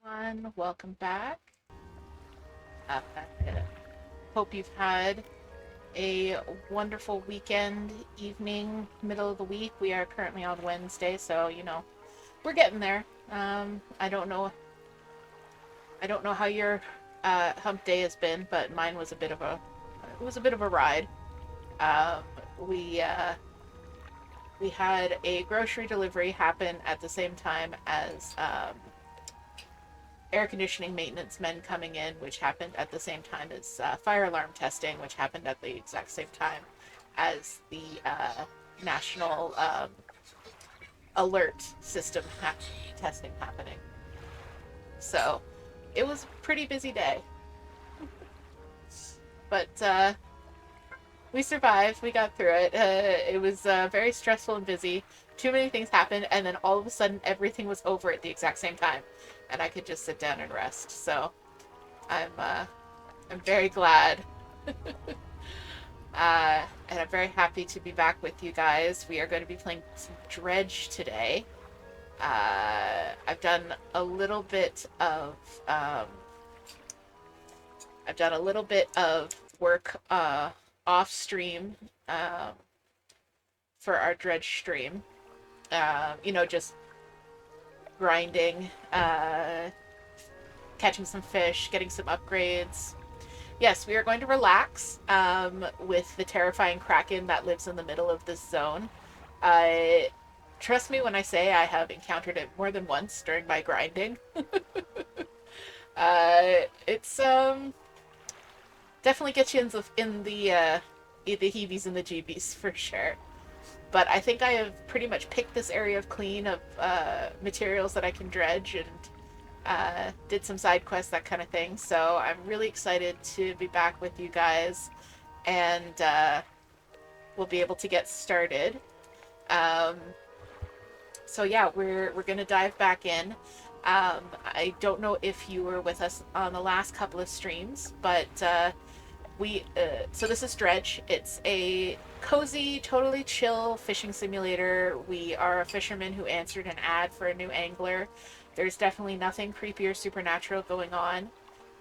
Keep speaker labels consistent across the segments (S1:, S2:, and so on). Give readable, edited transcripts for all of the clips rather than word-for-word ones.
S1: Everyone, welcome back. Uh, Hope you've had a wonderful weekend, evening, middle of the week. We are currently on Wednesday, so we're getting there. I don't know how your hump day has been, but mine was a bit of a ride. Um, we uh, we had a grocery delivery happen at the same time as air conditioning maintenance men coming in, which happened at the same time as fire alarm testing, which happened at the exact same time as the national alert system testing happening. So it was a pretty busy day, but we survived. We got through it. It was very stressful and busy. Too many things happened, and then all of a sudden, everything was over at the exact same time, and I could just sit down and rest. So I'm very glad, and I'm very happy to be back with you guys. We are going to be playing some Dredge today. I've done a little bit of work off stream for our Dredge stream. Just grinding, catching some fish, getting some upgrades. Yes, we are going to relax with the terrifying kraken that lives in the middle of this zone. Uh, Trust me when I say I have encountered it more than once during my grinding. It's definitely gets you in the heebies and the jeebies for sure. But I think I have pretty much picked this area of clean of materials that I can dredge and did some side quests, that kind of thing. So I'm really excited to be back with you guys, and we'll be able to get started. Um, so yeah, we're gonna dive back in. I don't know if you were with us on the last couple of streams, but so this is Dredge. It's a cozy, totally chill fishing simulator. We are a fisherman who answered an ad for a new angler. There's definitely nothing creepy or supernatural going on.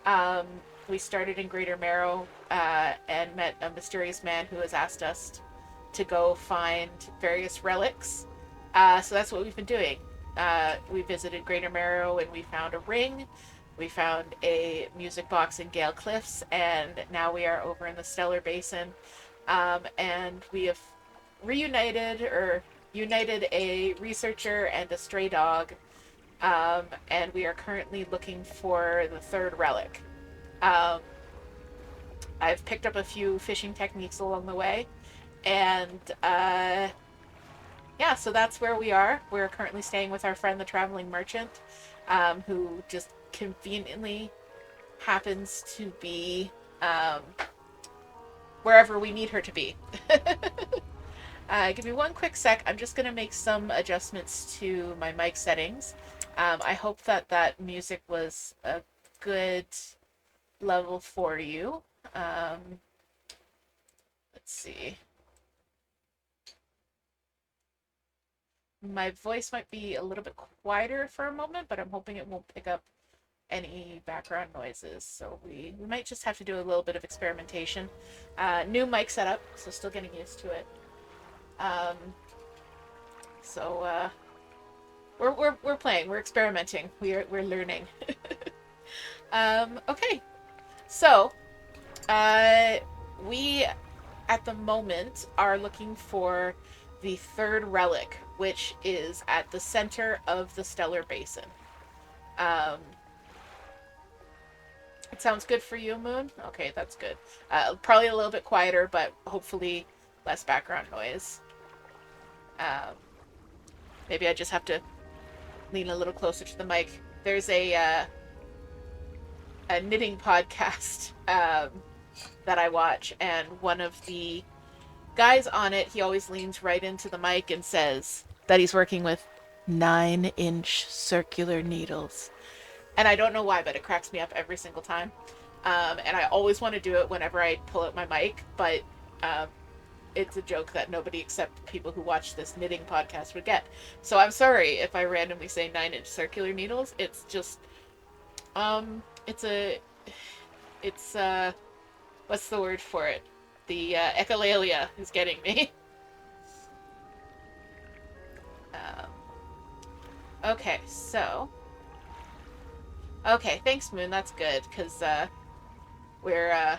S1: Um, we started in Greater Marrow and met a mysterious man who has asked us to go find various relics. So that's what we've been doing. We visited Greater Marrow and we found a ring. We found a music box in Gale Cliffs, and now we are over in the Stellar Basin. And we have reunited or united a researcher and a stray dog. And we are currently looking for the third relic. Um, I've picked up a few fishing techniques along the way, and yeah, so that's where we are. We're currently staying with our friend, the traveling merchant, who just conveniently happens to be um, wherever we need her to be. Give me one quick sec. I'm just going to make some adjustments to my mic settings. I hope that music was a good level for you. Let's see. My voice might be a little bit quieter for a moment, but I'm hoping it won't pick up any background noises. So we might just have to do a little bit of experimentation. New mic setup, so still getting used to it. Um, so we're playing, we're experimenting, we're learning. Okay, so uh, we at the moment are looking for the third relic, which is at the center of the Stellar Basin. Um, it sounds good for you, Moon? Okay, that's good. Probably a little bit quieter, but hopefully less background noise. Um, Maybe I just have to lean a little closer to the mic. There's a knitting podcast that I watch, and one of the guys on it, he always leans right into the mic and says that he's working with 9-inch circular needles. And I don't know why, but it cracks me up every single time. And I always want to do it whenever I pull out my mic, but um, it's a joke that nobody except people who watch this knitting podcast would get. So I'm sorry if I randomly say 9-inch circular needles. It's just It's a, it's what's the word for it? The echolalia is getting me. Okay, so. Okay, thanks, Moon. That's good because we're uh,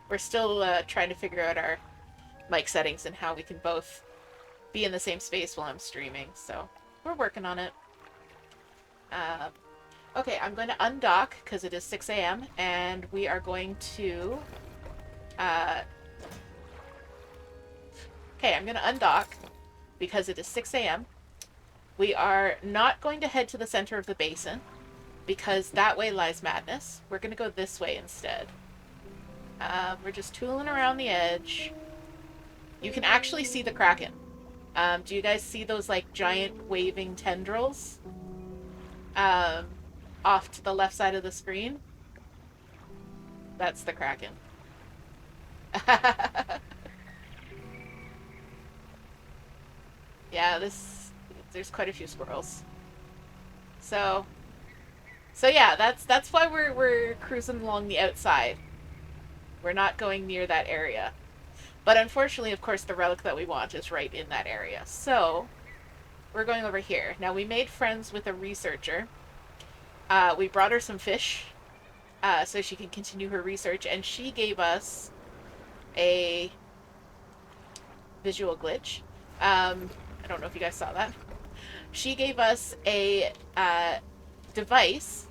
S1: we're still trying to figure out our mic settings and how we can both be in the same space while I'm streaming. So we're working on it. Um, okay, I'm going to undock because it is 6 a.m. and we are going to. Okay, I'm going to undock because it is 6 a.m. We are not going to head to the center of the basin because that way lies madness. We're going to go this way instead. We're just tooling around the edge. You can actually see the Kraken. Do you guys see those like giant waving tendrils off to the left side of the screen? That's the Kraken. Yeah, there's quite a few squirrels. So yeah, that's why we're cruising along the outside. We're not going near that area. But unfortunately, of course, the relic that we want is right in that area. So we're going over here. Now, we made friends with a researcher. We brought her some fish so she can continue her research, and she gave us a visual glitch. I don't know if you guys saw that. She gave us a device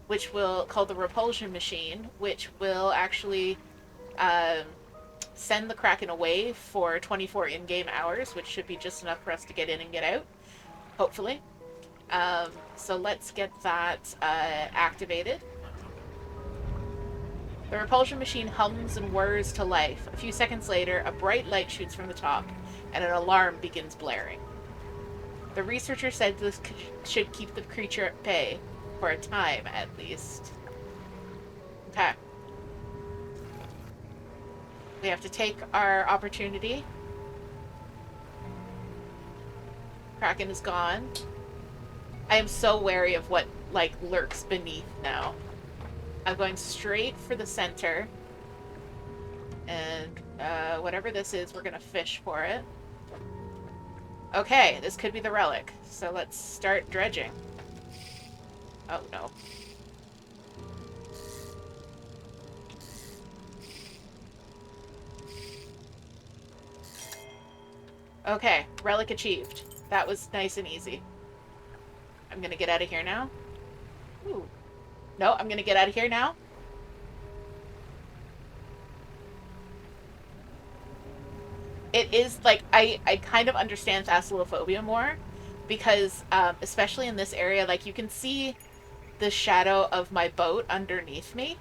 S1: which will called the repulsion machine, which will actually send the Kraken away for 24 in-game hours, which should be just enough for us to get in and get out, hopefully. So let's get that activated. The repulsion machine hums and whirs to life. A few seconds later, a bright light shoots from the top, and an alarm begins blaring. The researcher said this should keep the creature at bay, for a time at least. Okay. We have to take our opportunity. Kraken is gone. I am so wary of what, like, lurks beneath now. I'm going straight for the center. And, whatever this is, we're gonna fish for it. Okay, this could be the relic. So let's start dredging. Oh, no. Okay, relic achieved. That was nice and easy. I'm gonna get out of here now. Ooh. No, I'm gonna get out of here now. It is, like, I kind of understand thalassophobia more, because, especially in this area, like, you can see the shadow of my boat underneath me.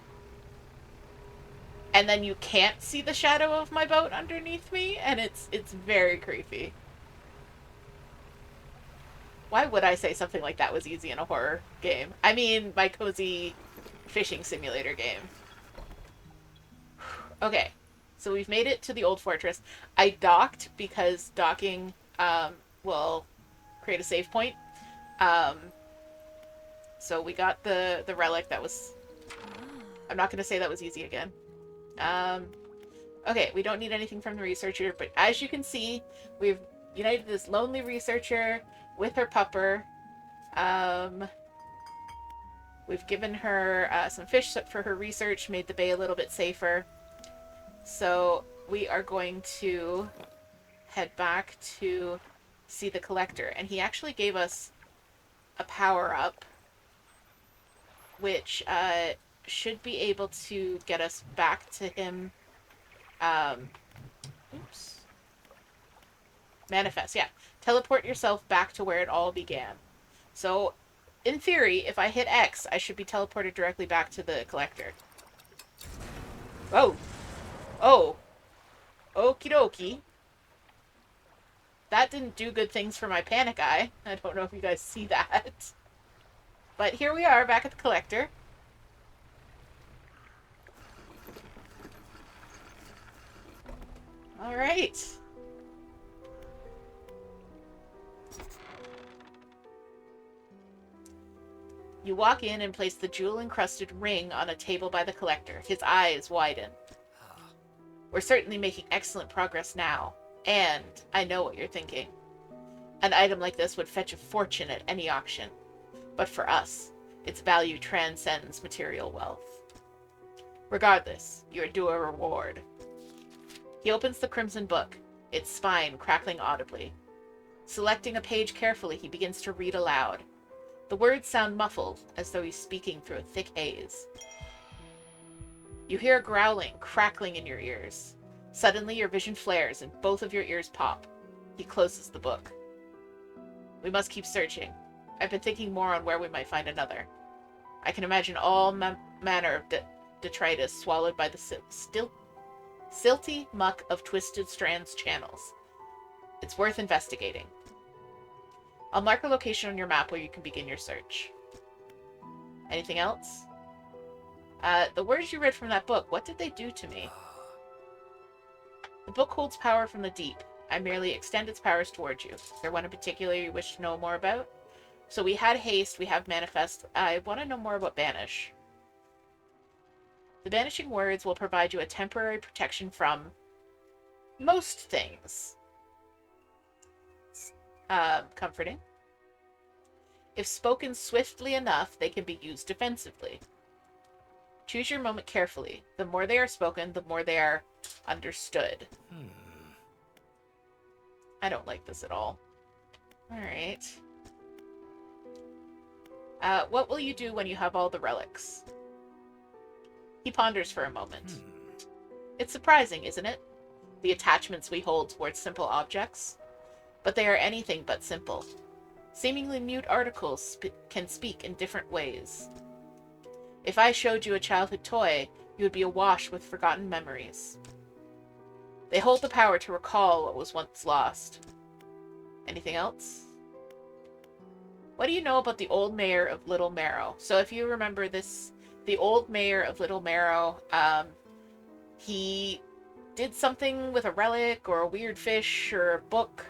S1: And then you can't see the shadow of my boat underneath me, and it's very creepy. Why would I say something like that was easy in a horror game? I mean, my cozy fishing simulator game. Okay, so we've made it to the old fortress. I docked because docking will create a save point. So we got the relic. That was... I'm not going to say that was easy again. Okay, we don't need anything from the researcher, but as you can see, we've united this lonely researcher with her pupper. We've given her some fish for her research, made the bay a little bit safer. So we are going to head back to see the collector. And he actually gave us a power-up, which should be able to get us back to him. Oops. Manifest, yeah. Teleport yourself back to where it all began. So, in theory, if I hit X, I should be teleported directly back to the collector. Oh. Oh. Okie dokie. That didn't do good things for my panic eye. I don't know if you guys see that. But here we are, back at the collector. Alright. You walk in and place the jewel-encrusted ring on a table by the collector. His eyes widen. We're certainly making excellent progress now. And I know what you're thinking. An item like this would fetch a fortune at any auction. But for us, its value transcends material wealth. Regardless, you are due a reward. He opens the crimson book, its spine crackling audibly. Selecting a page carefully, he begins to read aloud. The words sound muffled, as though he's speaking through a thick haze. You hear a growling, crackling in your ears. Suddenly, your vision flares and both of your ears pop. He closes the book. We must keep searching. I've been thinking more on where we might find another. I can imagine all manner of detritus swallowed by the silty muck of Twisted Strands channels. It's worth investigating. I'll mark a location on your map where you can begin your search. Anything else? The words you read from that book, what did they do to me? The book holds power from the deep. I merely extend its powers towards you. Is there one in particular you wish to know more about? So we had haste, we have manifest. I want to know more about banish. The banishing words will provide you a temporary protection from most things. Comforting. If spoken swiftly enough, they can be used defensively. Choose your moment carefully. The more they are spoken, the more they are understood. I don't like this at all. Alright. What will you do when you have all the relics? He ponders for a moment. It's surprising, isn't it? The attachments we hold towards simple objects. But they are anything but simple. Seemingly mute articles can speak in different ways. If I showed you a childhood toy, you would be awash with forgotten memories. They hold the power to recall what was once lost. Anything else? What do you know about the old mayor of Little Marrow? So if you remember this, the old mayor of Little Marrow, he did something with a relic or a weird fish or a book.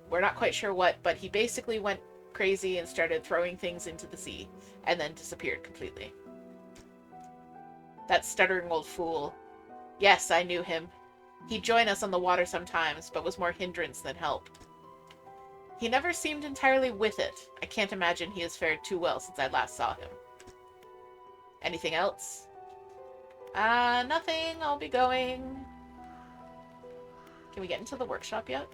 S1: We're not quite sure what, but he basically went crazy and started throwing things into the sea and then disappeared completely. That stuttering old fool. Yes, I knew him. He'd join us on the water sometimes, but was more hindrance than help. He never seemed entirely with it. I can't imagine he has fared too well since I last saw him. Anything else? Nothing. I'll be going. Can we get into the workshop yet?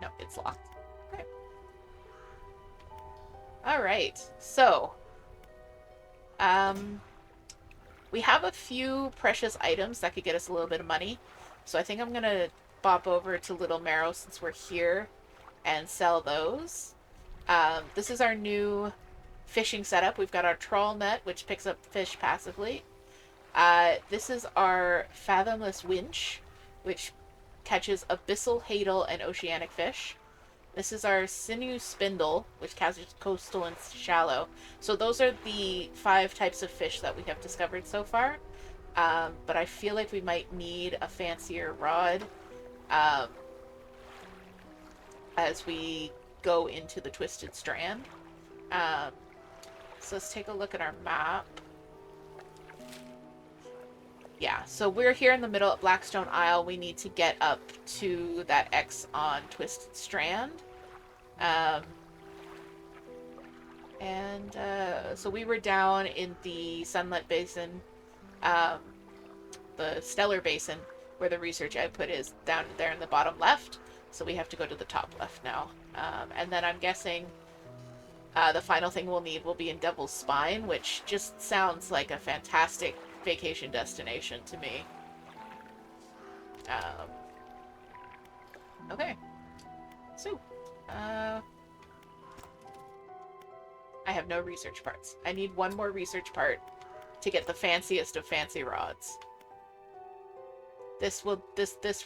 S1: No, it's locked. Okay. Alright, so we have a few precious items that could get us a little bit of money. So I think I'm gonna bop over to Little Marrow since we're here and sell those. This is our new fishing setup. We've got our trawl net, which picks up fish passively. This is our fathomless winch, which catches abyssal, hadal, and oceanic fish. This is our sinew spindle, which catches coastal and shallow. So those are the 5 types of fish that we have discovered so far. But I feel like we might need a fancier rod as we go into the Twisted Strand. So let's take a look at our map. Yeah, so we're here in the middle of Blackstone Isle. We need to get up to that X on Twisted Strand. So we were down in the Sunlit Basin, the Stellar Basin, where the research output is down there in the bottom left. So we have to go to the top left now. And then I'm guessing the final thing we'll need will be in Devil's Spine, which just sounds like a fantastic vacation destination to me. Okay. So, I have no research parts. I need one more research part to get the fanciest of fancy rods. This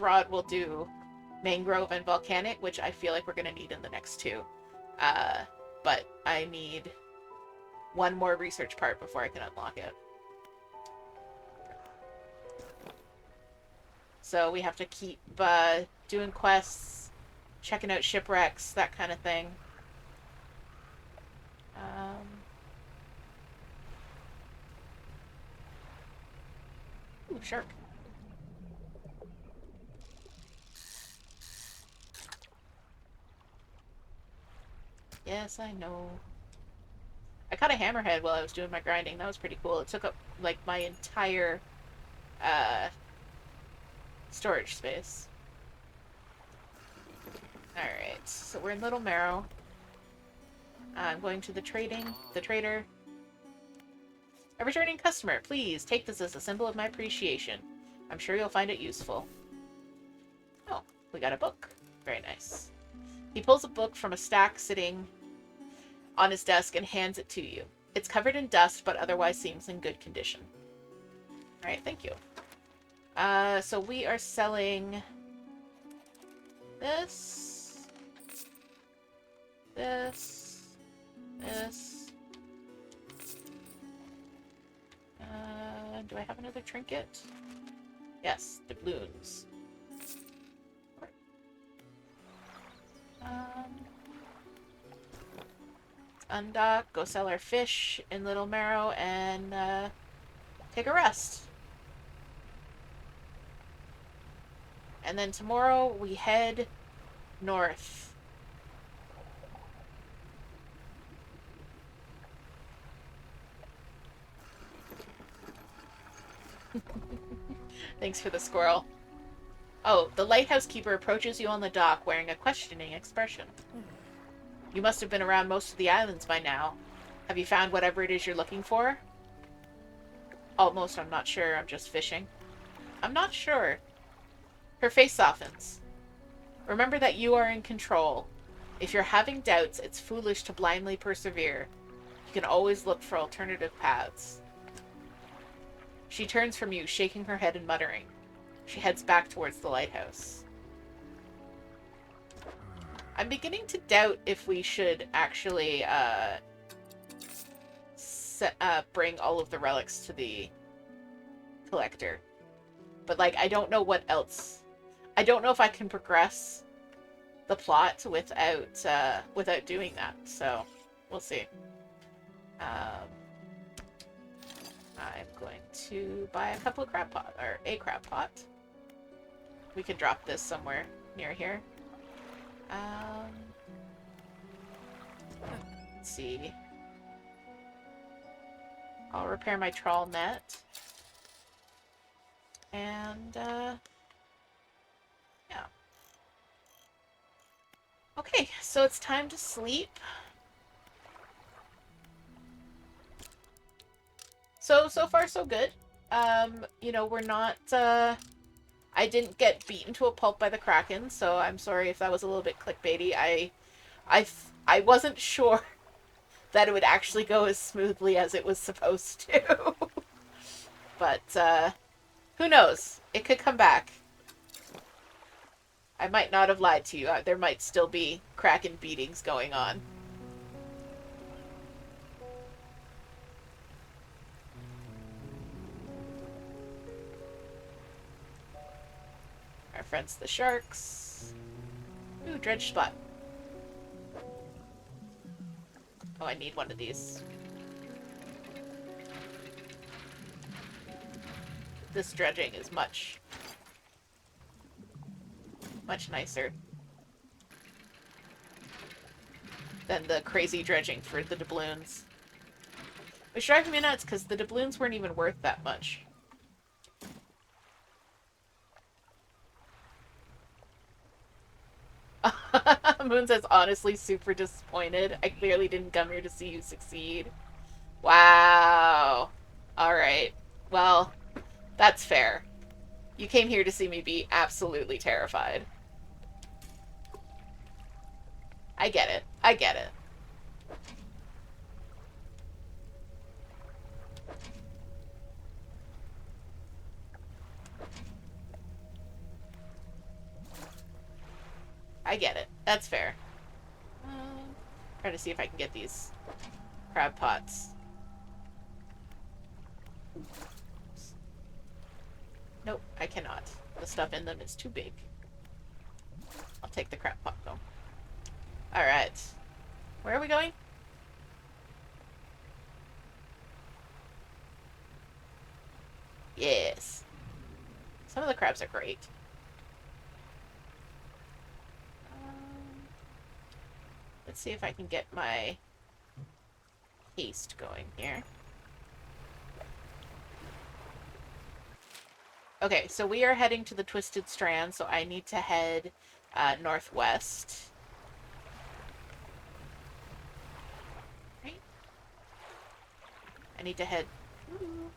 S1: rod will do mangrove and volcanic, which I feel like we're gonna need in the next 2. But I need one more research part before I can unlock it. So we have to keep doing quests, checking out shipwrecks, that kind of thing. shark. Yes, I know. I caught a hammerhead while I was doing my grinding. That was pretty cool. It took up, like, my entire, uh, storage space. Alright, so we're in Little Marrow. I'm going to the trader. A returning customer, please take this as a symbol of my appreciation. I'm sure you'll find it useful. Oh, we got a book. Very nice. He pulls a book from a stack sitting on his desk and hands it to you. It's covered in dust, but otherwise seems in good condition. Alright, thank you. So we are selling this, this, do I have another trinket? Yes, doubloons. Undock, go sell our fish in Little Marrow, and take a rest. And then tomorrow we head north. Thanks for the squirrel. Oh, the lighthouse keeper approaches you on the dock wearing a questioning expression. You must have been around most of the islands by now. Have you found whatever it is you're looking for? Almost, I'm not sure. I'm just fishing. I'm not sure. Her face softens. Remember that you are in control. If you're having doubts, it's foolish to blindly persevere. You can always look for alternative paths. She turns from you, shaking her head and muttering. She heads back towards the lighthouse. I'm beginning to doubt if we should actually bring all of the relics to the collector. But, like, I don't know what else. I don't know if I can progress the plot without doing that. So, we'll see. I'm going to buy a couple of crab pot, or a crab pot. We could drop this somewhere near here. Let's see. I'll repair my trawl net. And, yeah. Okay, so it's time to sleep. So far so good. You know, we're not, I didn't get beaten to a pulp by the Kraken, so I'm sorry if that was a little bit clickbaity. I wasn't sure that it would actually go as smoothly as it was supposed to. But, who knows? It could come back. I might not have lied to you. There might still be Kraken beatings going on. Our friends the sharks. Ooh, dredge spot. Oh, I need one of these. This dredging is much nicer than the crazy dredging for the doubloons. Which drives me nuts, because the doubloons weren't even worth that much. Moon says, honestly, super disappointed. I clearly didn't come here to see you succeed. Wow. Alright. Well, that's fair. You came here to see me be absolutely terrified. I get it. I get it. I get it. That's fair. Trying to see if I can get these crab pots. Nope, I cannot. The stuff in them is too big. I'll take the crab pot though. Alright. Where are we going? Yes. crabs are great. Let's see if I can get my haste going here. Okay, so we are heading to the Twisted Strand, so I need to head northwest. Right? I need to head... Ooh.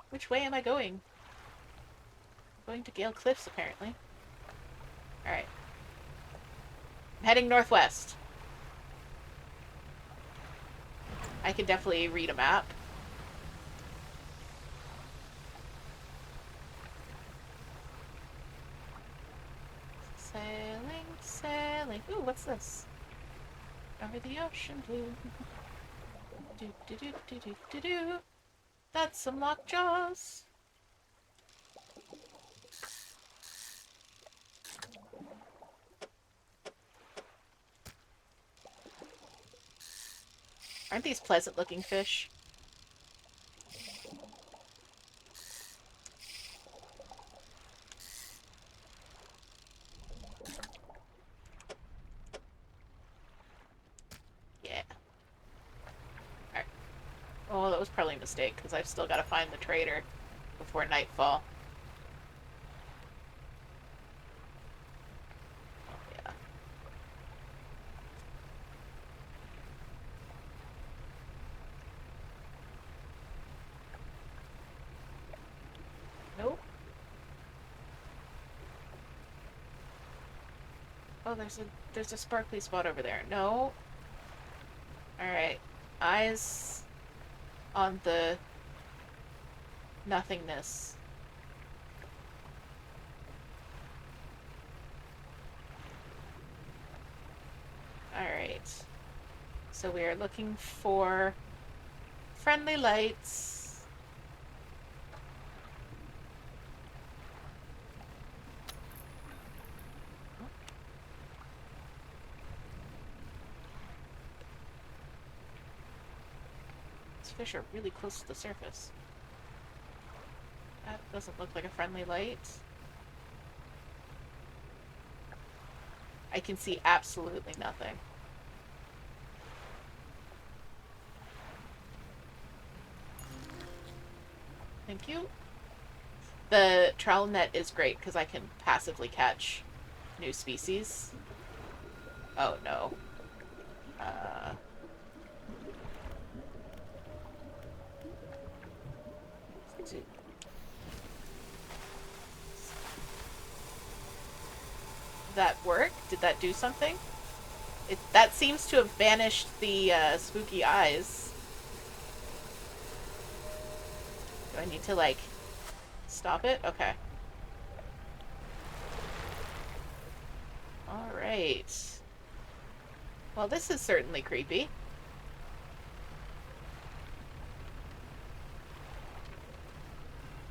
S1: Which way am I going? I'm going to Gale Cliffs, apparently. Alright. I'm heading northwest. I can definitely read a map. Sailing, sailing. Ooh, what's this? Over the ocean blue. Do do do do do do do. That's some lockjaws. Aren't these pleasant looking fish? Yeah. Alright. Oh, that was probably a mistake, because I've still got to find the trader before nightfall. Yeah. Nope. Oh, there's a sparkly spot over there. No. Alright. Eyes on the nothingness. Alright. So we are looking for friendly lights. These fish are really close to the surface. That doesn't look like a friendly light. I can see absolutely nothing. Thank you. The trowel net is great because I can passively catch new species. Oh no. Did that work? Did that do something? That seems to have banished the spooky eyes. Do I need to, like, stop it? Okay. Alright. Well, this is certainly creepy.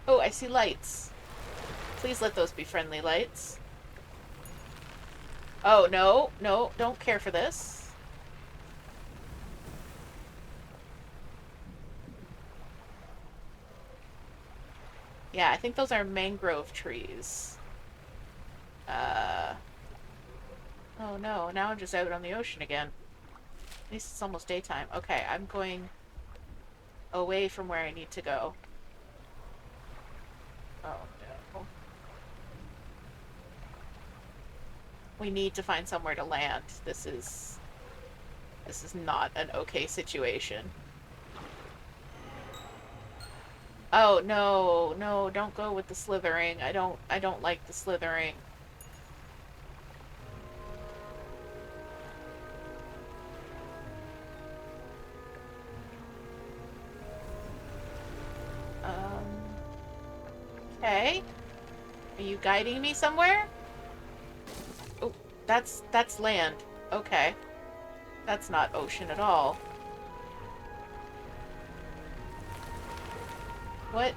S1: Oh, I see lights. Please let those be friendly lights. Oh, no. No, don't care for this. Yeah, I think those are mangrove trees. Oh no, now I'm just out on the ocean again. At least it's almost daytime. Okay, I'm going away from where I need to go. Oh no. We need to find somewhere to land. This is not an okay situation. Oh no, no, don't go with the slithering. I don't like the slithering. Okay. Are you guiding me somewhere? Oh, that's land. Okay. That's not ocean at all. What?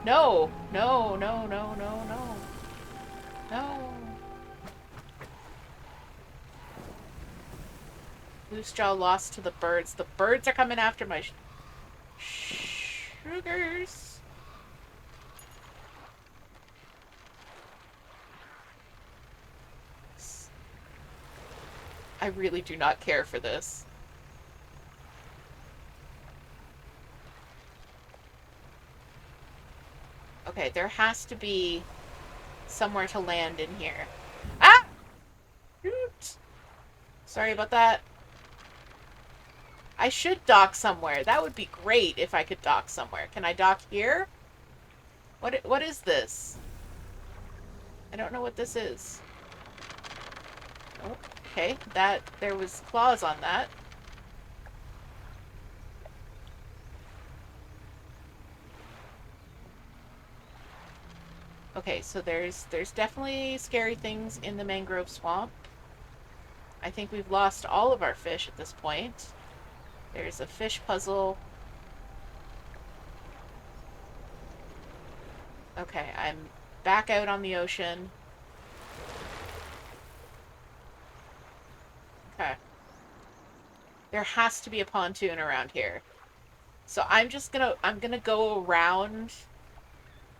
S1: No! No, no, no, no, no. No. Loose jaw lost to the birds. The birds are coming after my sugars. I really do not care for this. Okay, there has to be somewhere to land in here. Ah! Shoot! Sorry about that. I should dock somewhere. That would be great if I could dock somewhere. Can I dock here? What is this? I don't know what this is. Oh, okay, there was claws on that. Okay, so there's definitely scary things in the mangrove swamp. I think we've lost all of our fish at this point. There's a fish puzzle. Okay, I'm back out on the ocean. Okay. There has to be a pontoon around here. So I'm gonna go around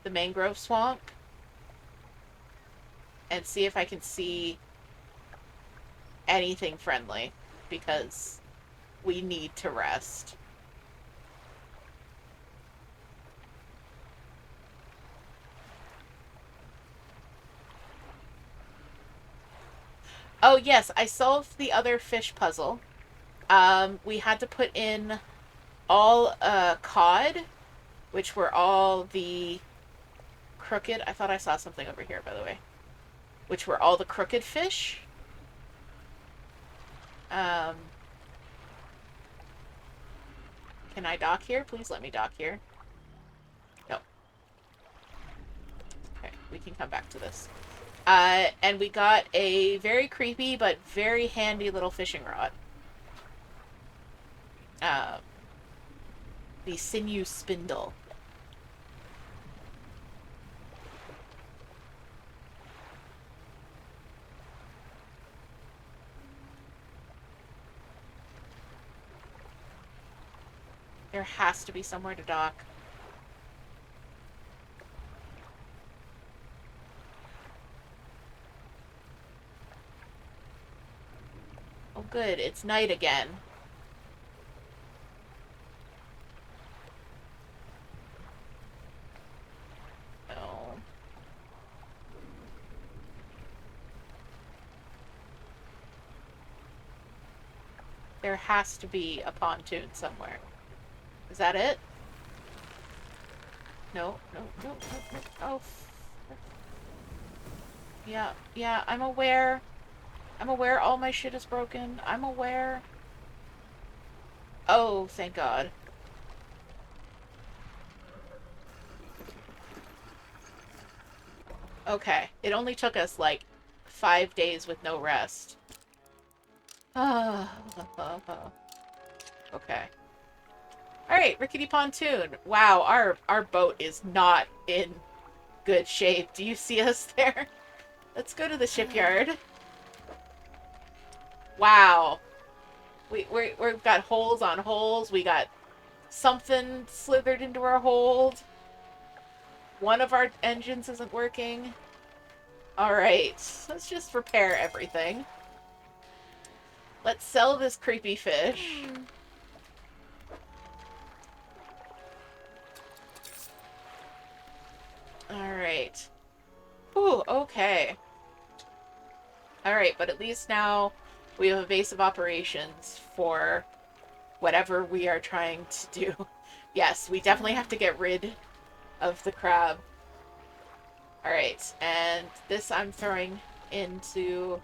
S1: the mangrove swamp and see if I can see anything friendly, because we need to rest. Oh yes, I solved the other fish puzzle. We had to put in all cod, which were all the crooked. I thought I saw something over here, by the way. Which were all the crooked fish. Um, can I dock here? Please let me dock here. No. Okay, we can come back to this. And we got a very creepy but very handy little fishing rod. The sinew spindle. There has to be somewhere to dock. Oh good, it's night again. No. There has to be a pontoon somewhere. Is that it? No, no, no, no, no. Oh. Yeah, yeah, I'm aware. I'm aware all my shit is broken. I'm aware. Oh, thank God. Okay. It only took us, like, 5 days with no rest. Okay. Alright, rickety pontoon. Wow, our boat is not in good shape. Do you see us there? Let's go to the shipyard. Wow. We've got holes on holes. We got something slithered into our hold. One of our engines isn't working. Alright, let's just repair everything. Let's sell this creepy fish. Alright. Ooh, okay. Alright, but at least now we have a base of operations for whatever we are trying to do. Yes, we definitely have to get rid of the crab. Alright, and this I'm throwing into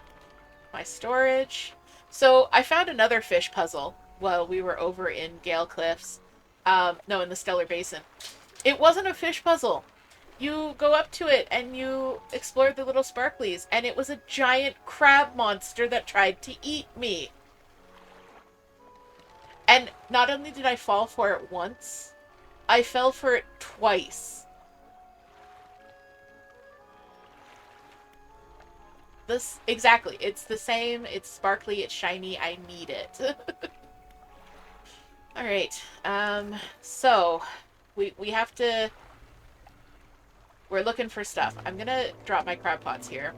S1: my storage. So I found another fish puzzle while we were over in Gale Cliffs. No, in the Stellar Basin. It wasn't a fish puzzle. You go up to it and you explore the little sparklies, and it was a giant crab monster that tried to eat me. And not only did I fall for it once, I fell for it twice. This, exactly. It's the same. It's sparkly. It's shiny. I need it. Alright. So, we have to... We're looking for stuff. I'm gonna drop my crab pots here.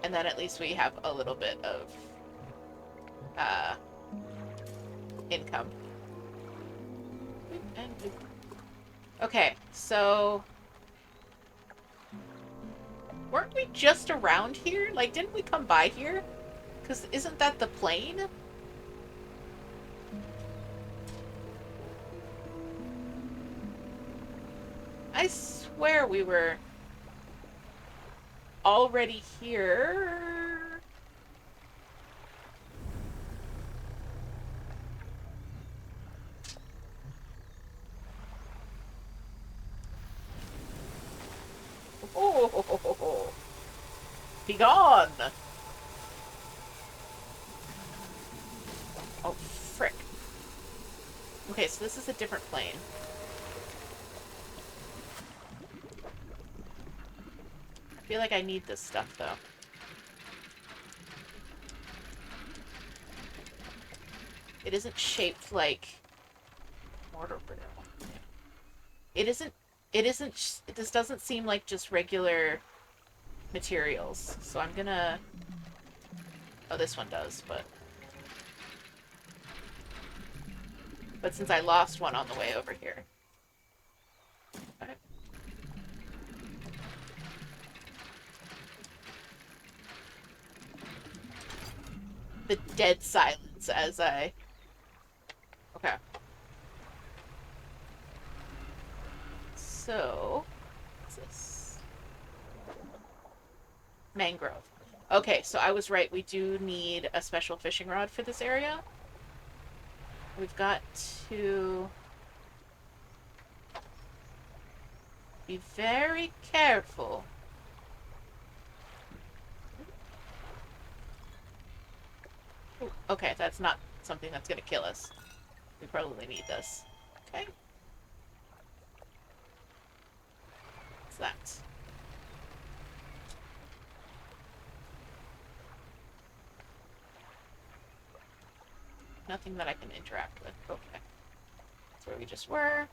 S1: And then at least we have a little bit of uh, income. Okay, so weren't we just around here? Like, didn't we come by here? Because isn't that the plane? I swear we were already here. Oh, be gone! Oh, frick. Okay, so this is a different plane. I feel like I need this stuff, though. It isn't shaped like mortar brittle. This doesn't seem like just regular materials. So I'm gonna... Oh, this one does, but... But since I lost one on the way over here. Okay. The dead silence as I... Okay. So... What's this? Mangrove. Okay, so I was right. We do need a special fishing rod for this area. We've got to be very careful. Ooh, okay, that's not something that's going to kill us. We probably need this. Okay. What's that? Nothing that I can interact with. Okay. That's where we just were.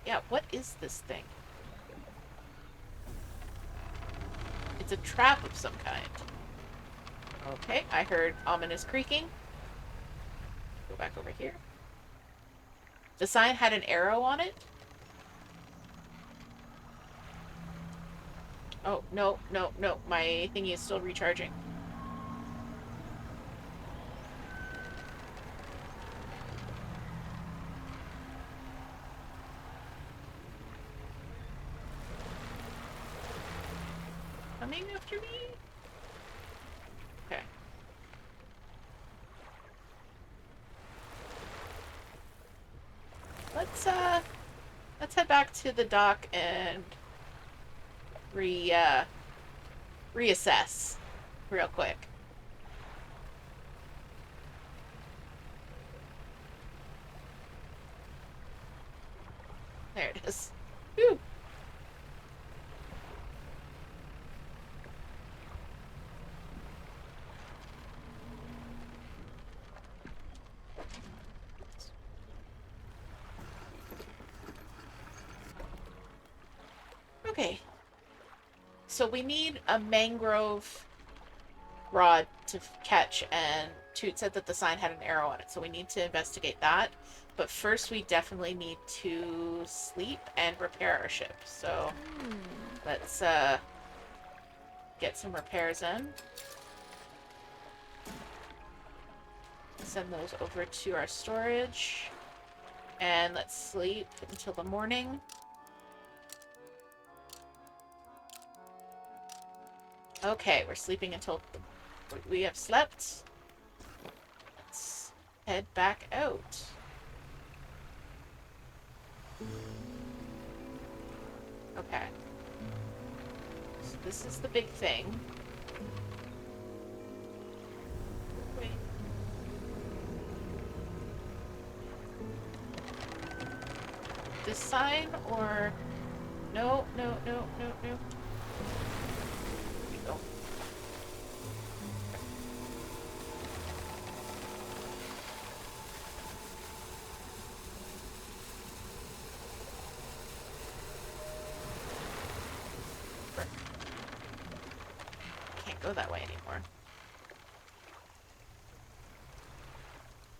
S1: Yeah, what is this thing? It's a trap of some kind. Okay, I heard ominous creaking. Go back over here. The sign had an arrow on it. Oh, no, no, no. My thingy is still recharging. Coming after me? Okay. Let's head back to the dock and reassess real quick. There it is. Whew. Okay. So we need a mangrove rod to catch, and Toot said that the sign had an arrow on it, so we need to investigate that. But first we definitely need to sleep and repair our ship. So let's get some repairs in. Send those over to our storage. And let's sleep until the morning. Okay, we're sleeping until we have slept. Let's head back out. Okay. So this is the big thing. Wait. This sign or... No, no, no, no, no. Go. go that way anymore.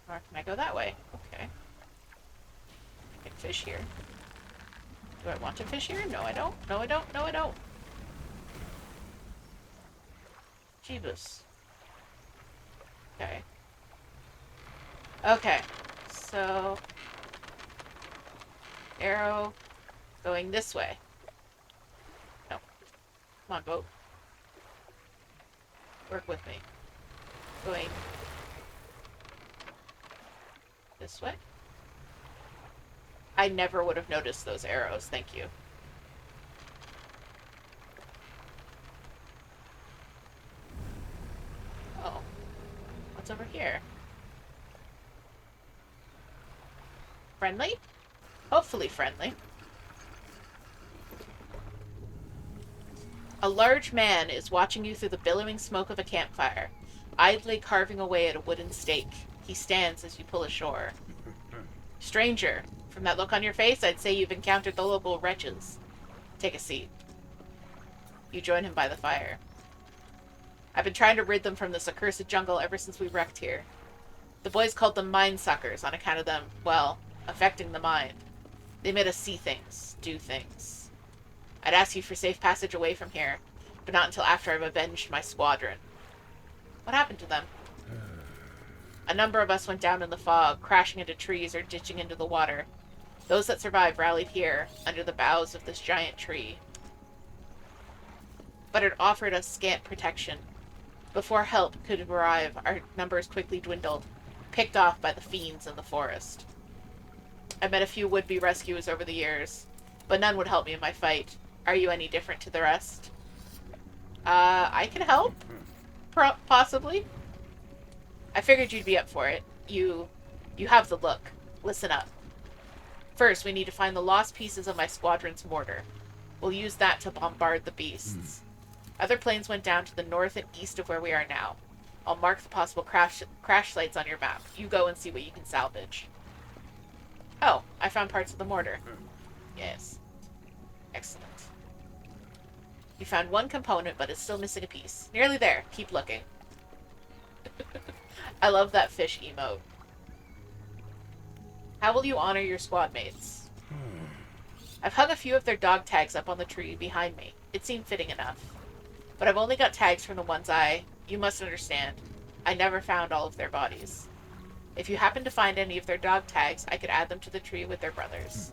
S1: Or can I go that way? Okay. I can fish here. Do I want to fish here? No, I don't. No, I don't. No, I don't. Jeebus. Okay. Okay. So... arrow going this way. No. Come on, boat. Work with me. Going this way? I never would have noticed those arrows, thank you. Oh. What's over here? Friendly? Hopefully friendly. A large man is watching you through the billowing smoke of a campfire, idly carving away at a wooden stake. He stands as you pull ashore. Stranger, from that look on your face, I'd say you've encountered the local wretches. Take a seat. You join him by the fire. I've been trying to rid them from this accursed jungle ever since we wrecked here. The boys called them mind suckers on account of them, well, affecting the mind. They made us see things, do things. I'd ask you for safe passage away from here, but not until after I've avenged my squadron. What happened to them? A number of us went down in the fog, crashing into trees or ditching into the water. Those that survived rallied here, under the boughs of this giant tree. But it offered us scant protection. Before help could arrive, our numbers quickly dwindled, picked off by the fiends in the forest. I met a few would-be rescuers over the years, but none would help me in my fight. Are you any different to the rest? I can help? Possibly. I figured you'd be up for it. You have the look. Listen up. First, we need to find the lost pieces of my squadron's mortar. We'll use that to bombard the beasts. Other planes went down to the north and east of where we are now. I'll mark the possible crash sites on your map. You go and see what you can salvage. Oh, I found parts of the mortar. Yes. Excellent. You found one component, but it's still missing a piece. Nearly there. Keep looking. I love that fish emote. How will you honor your squad mates? I've hung a few of their dog tags up on the tree behind me. It seemed fitting enough. But I've only got tags from the ones you must understand, I never found all of their bodies. If you happen to find any of their dog tags, I could add them to the tree with their brothers.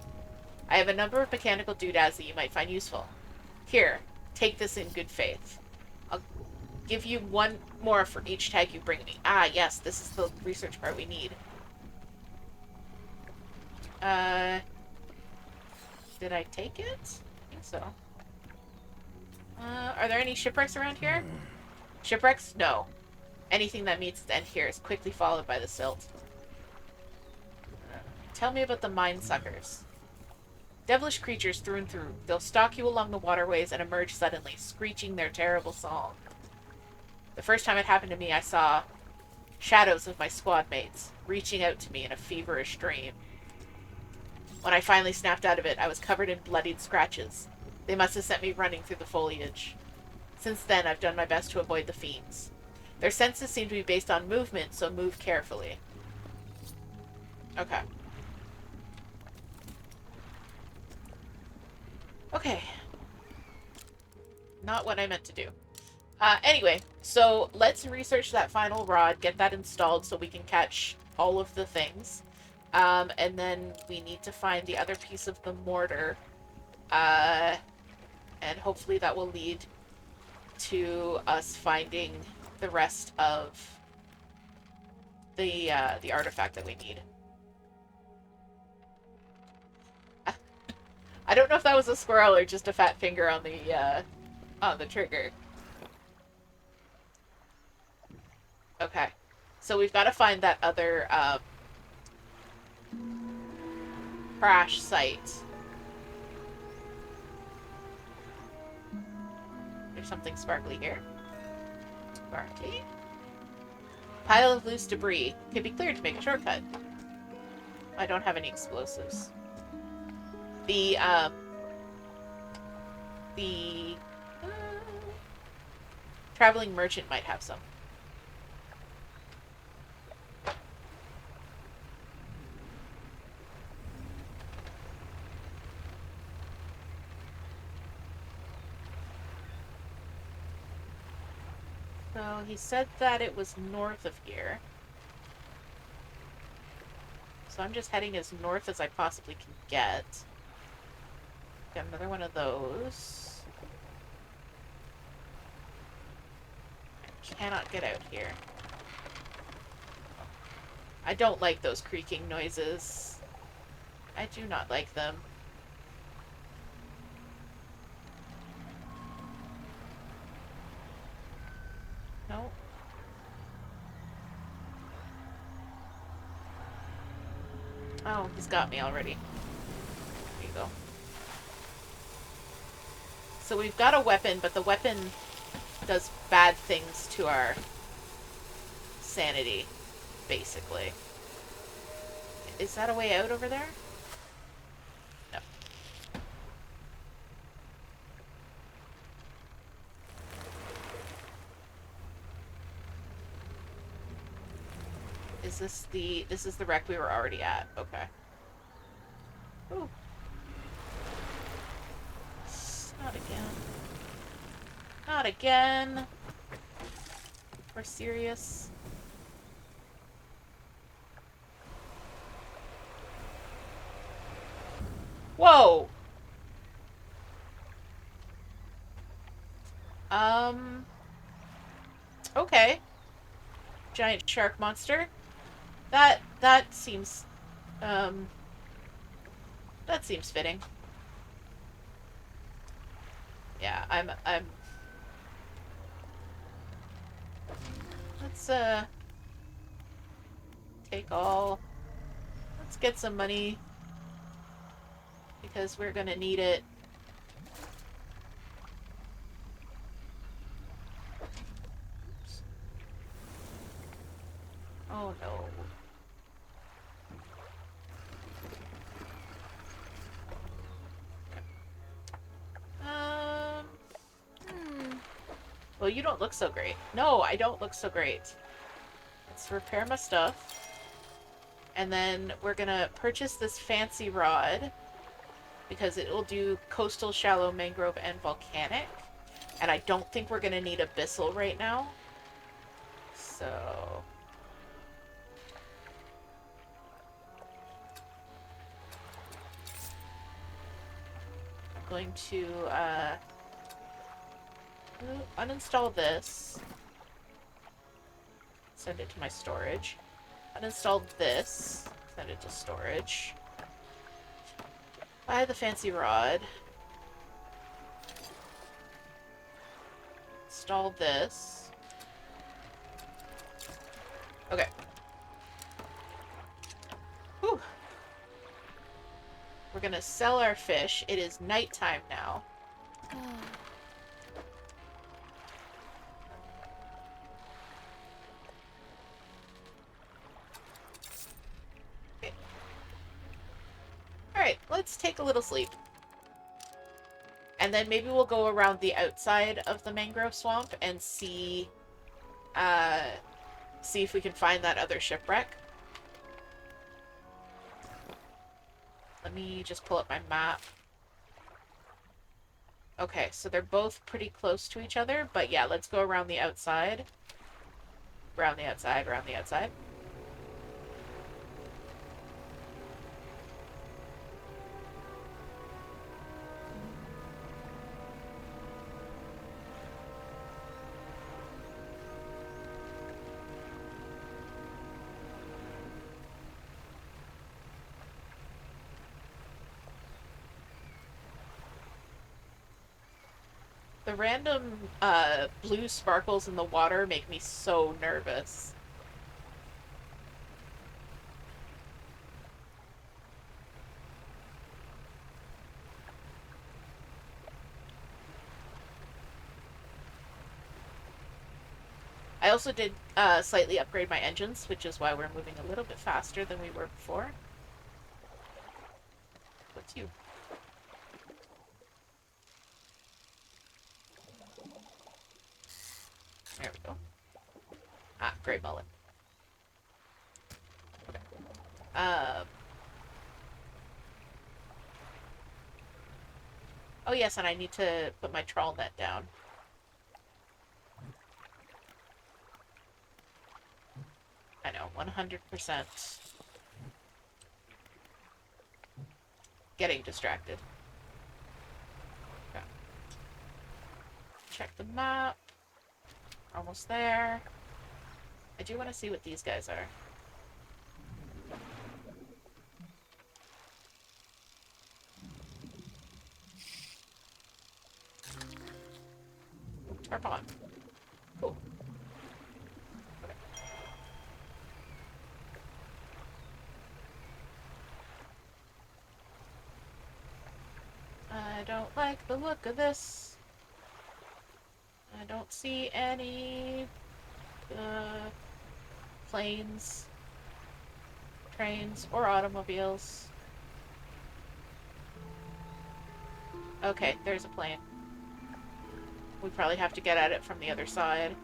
S1: I have a number of mechanical doodads that you might find useful. Here, take this in good faith. I'll give you one more for each tag you bring me. Ah, yes, this is the research part we need. Did I take it? I think so. Are there any shipwrecks around here? Shipwrecks? No. Anything that meets its end here is quickly followed by the silt. Tell me about the mind suckers. Devilish creatures through and through. They'll stalk you along the waterways and emerge suddenly, screeching their terrible song. The first time it happened to me, I saw shadows of my squad mates reaching out to me in a feverish dream. When I finally snapped out of it, I was covered in bloodied scratches. They must have sent me running through the foliage. Since then, I've done my best to avoid the fiends. Their senses seem to be based on movement, so move carefully. Okay. Okay. Not what I meant to do. Anyway, so let's research that final rod, get that installed so we can catch all of the things. And then we need to find the other piece of the mortar. And hopefully that will lead to us finding the rest of the artifact that we need. I don't know if that was a squirrel or just a fat finger on the trigger. Okay. So we've got to find that other crash site. There's something sparkly here. Sparkly. Pile of loose debris. Can be cleared to make a shortcut. I don't have any explosives. Traveling merchant might have some. So he said that it was north of here. So I'm just heading as north as I possibly can get. Got another one of those. I cannot get out here. I don't like those creaking noises. I do not like them. No. Oh, he's got me already. There you go. So we've got a weapon, but the weapon does bad things to our sanity, basically. Is that a way out over there? No. This is the wreck we were already at. Okay. Ooh. Not again. Not again. We're serious. Whoa! Okay. Giant shark monster. That seems that seems fitting. Yeah, I'm let's take all. Let's get some money because we're gonna need it. Oops. Oh no. Well, you don't look so great. No, I don't look so great. Let's repair my stuff. And then we're gonna purchase this fancy rod because it will do coastal, shallow, mangrove, and volcanic. And I don't think we're gonna need abyssal right now. So... I'm going to, uninstall this. Send it to my storage. Uninstall this. Send it to storage. Buy the fancy rod. Install this. Okay. Whew. We're gonna sell our fish. It is nighttime now. Okay. Alright, let's take a little sleep. And then maybe we'll go around the outside of the mangrove swamp and see if we can find that other shipwreck. Let me just pull up my map. Okay, so they're both pretty close to each other, but yeah, let's go around the outside. Around the outside, around the outside. The random blue sparkles in the water make me so nervous. I also did slightly upgrade my engines, which is why we're moving a little bit faster than we were before. What's you? There we go. Ah, great mullet. Okay. Oh yes, and I need to put my trawl net down. I know, 100%. Getting distracted. Okay. Check the map. Almost there. I do want to see what these guys are. Tarpon. Cool. Okay. I don't like the look of this. I don't see any planes, trains, or automobiles. Okay, there's a plane. We probably have to get at it from the other side.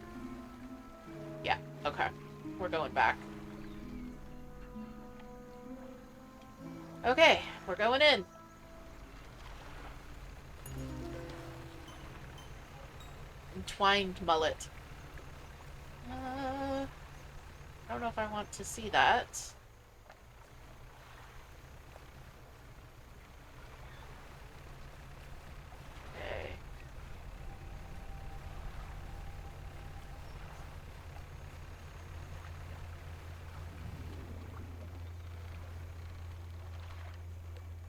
S1: Yeah, okay. We're going back. Okay, we're going in. Entwined mullet. I don't know if I want to see that. Okay.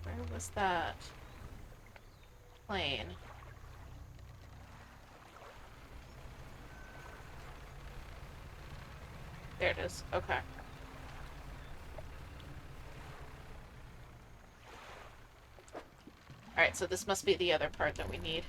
S1: Where was that plane? There it is. Okay. Alright, so this must be the other part that we need.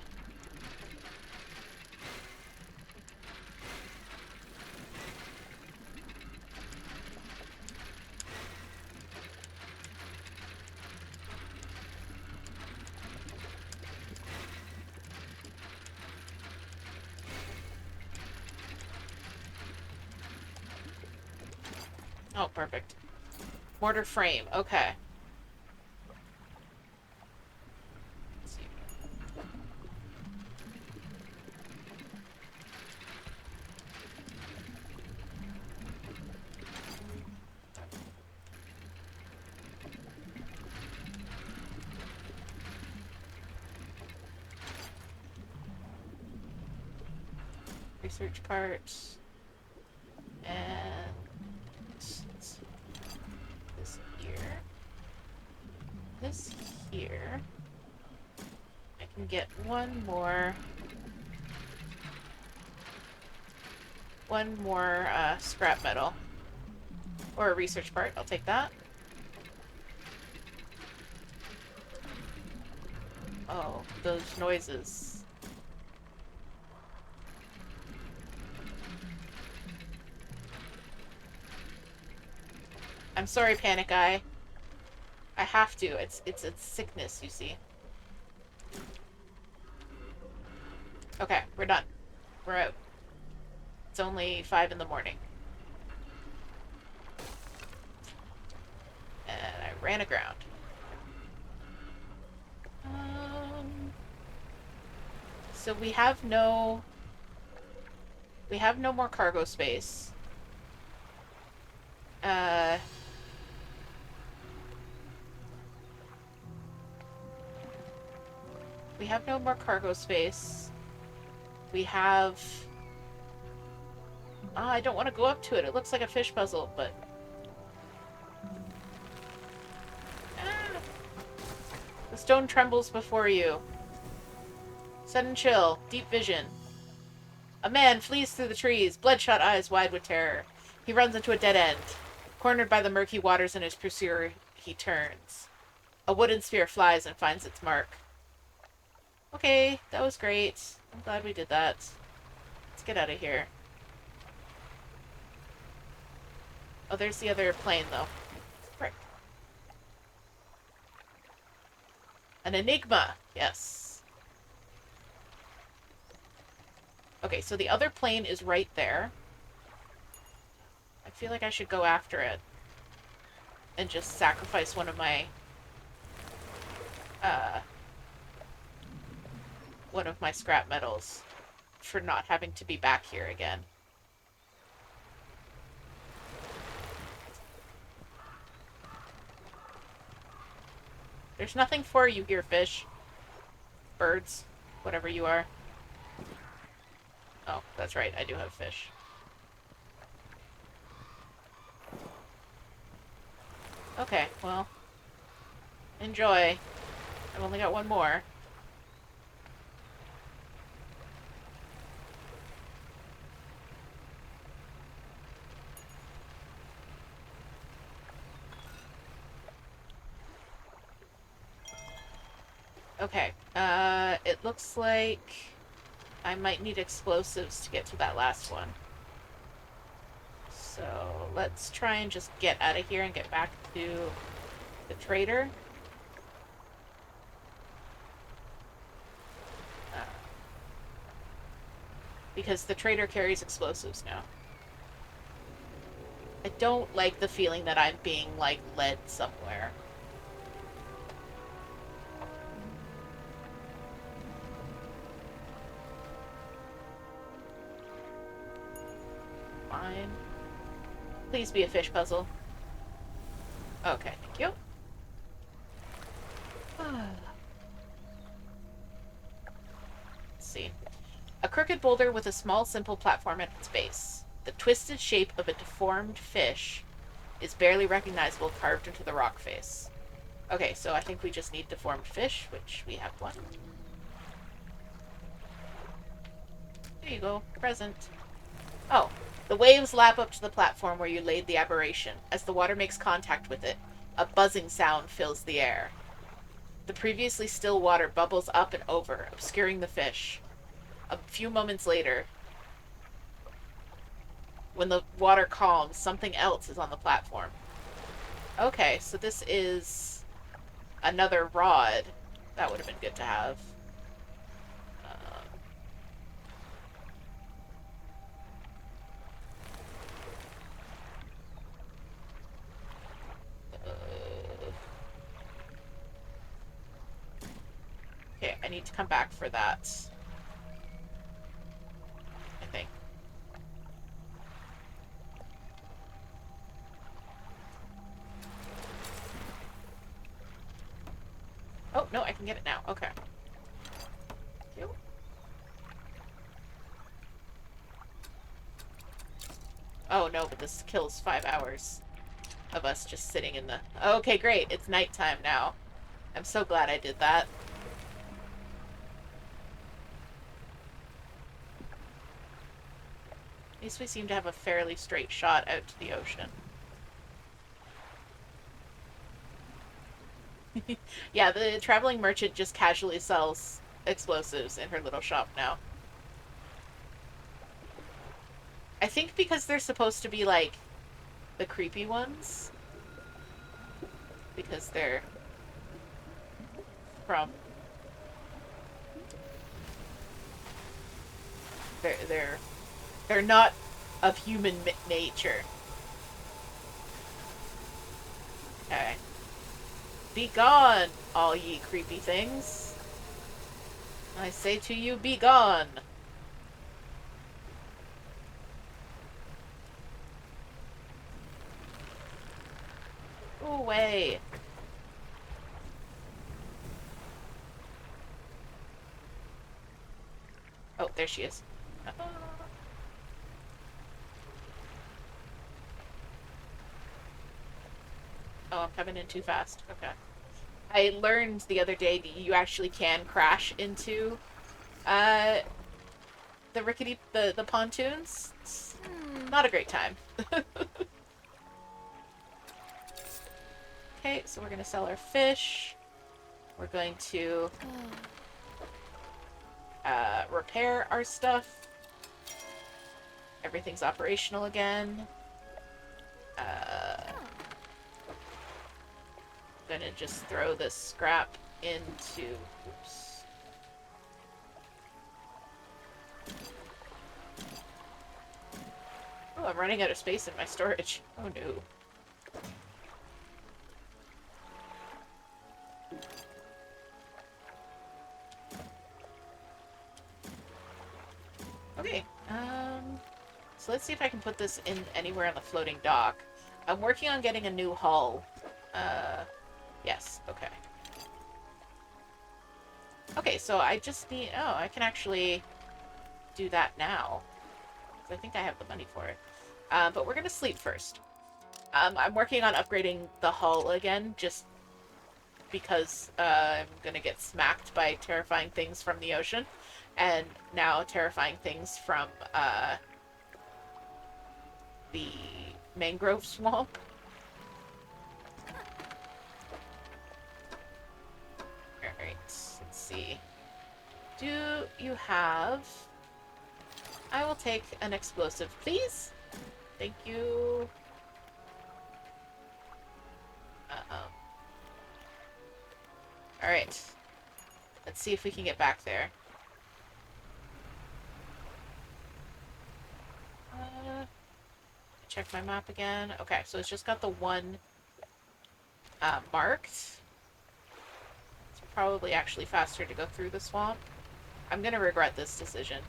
S1: Oh, perfect. Mortar frame. Okay. Let's see. Research parts. And this here. This here. I can get one more scrap metal. Or a research part. I'll take that. Oh, those noises. I'm sorry, Panic Eye. I have to. It's sickness, you see. Okay, we're done. We're out. It's only 5 in the morning. And I ran aground. So we have no more cargo space. We have no more cargo space. We have... I don't want to go up to it. It looks like a fish puzzle, but... The stone trembles before you. Sudden chill. Deep vision. A man flees through the trees, bloodshot eyes wide with terror. He runs into a dead end. Cornered by the murky waters in his pursuer, he turns. A wooden spear flies and finds its mark. Okay, that was great. I'm glad we did that. Let's get out of here. Oh, there's the other plane, though. Frick. An enigma. Yes. Okay, so the other plane is right there. I feel like I should go after it and just sacrifice uh, one of my scrap metals for not having to be back here again. There's nothing for you here, fish. Birds. Whatever you are. Oh, that's right, I do have fish. Okay, well. Enjoy. I've only got one more. Okay, it looks like I might need explosives to get to that last one. So let's try and just get out of here and get back to the trader. Because the trader carries explosives now. I don't like the feeling that I'm being, like, led somewhere. Fine. Please be a fish puzzle. Okay, thank you. Let's see. A crooked boulder with a small, simple platform at its base. The twisted shape of a deformed fish is barely recognizable carved into the rock face. Okay, so I think we just need deformed fish, which we have one. There you go. Present. Oh. The waves lap up to the platform where you laid the aberration. As the water makes contact with it, a buzzing sound fills the air. The previously still water bubbles up and over, obscuring the fish. A few moments later, when the water calms, something else is on the platform. Okay, so this is another rod. That would have been good to have. Okay, I need to come back for that. I think. Oh, no, I can get it now. Okay. Thank you. Oh, no, but this kills 5 hours of us just sitting in the... Okay, great. It's nighttime now. I'm so glad I did that. At least we seem to have a fairly straight shot out to the ocean. Yeah, the traveling merchant just casually sells explosives in her little shop now. I think because they're supposed to be, like, the creepy ones. Because they're from... They're not of human nature. Okay. Be gone, all ye creepy things. I say to you, be gone. Go away. Oh, there she is. Oh, I'm coming in too fast. Okay. I learned the other day that you actually can crash into the pontoons. It's not a great time. Okay, so we're gonna sell our fish. We're going to repair our stuff. Everything's operational again. Gonna just throw this scrap into... Oops. Oh, I'm running out of space in my storage. Oh no. Okay, so let's see if I can put this in anywhere on the floating dock. I'm working on getting a new hull. Yes, okay. Okay, so I just need... Oh, I can actually do that now. I think I have the money for it. But we're gonna sleep first. I'm working on upgrading the hull again, just because I'm gonna get smacked by terrifying things from the ocean. And now terrifying things from the mangrove swamp. Alright, let's see. Do you have... I will take an explosive, please. Thank you. Alright. Let's see if we can get back there. Check my map again. Okay, so it's just got the one marked. It's probably actually faster to go through the swamp. I'm gonna regret this decision.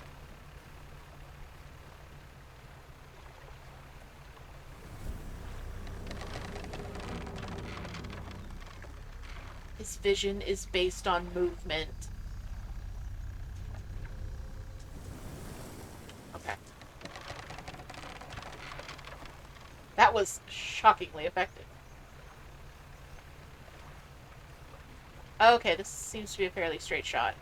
S1: His vision is based on movement. Okay. That was shockingly effective. Okay, this seems to be a fairly straight shot.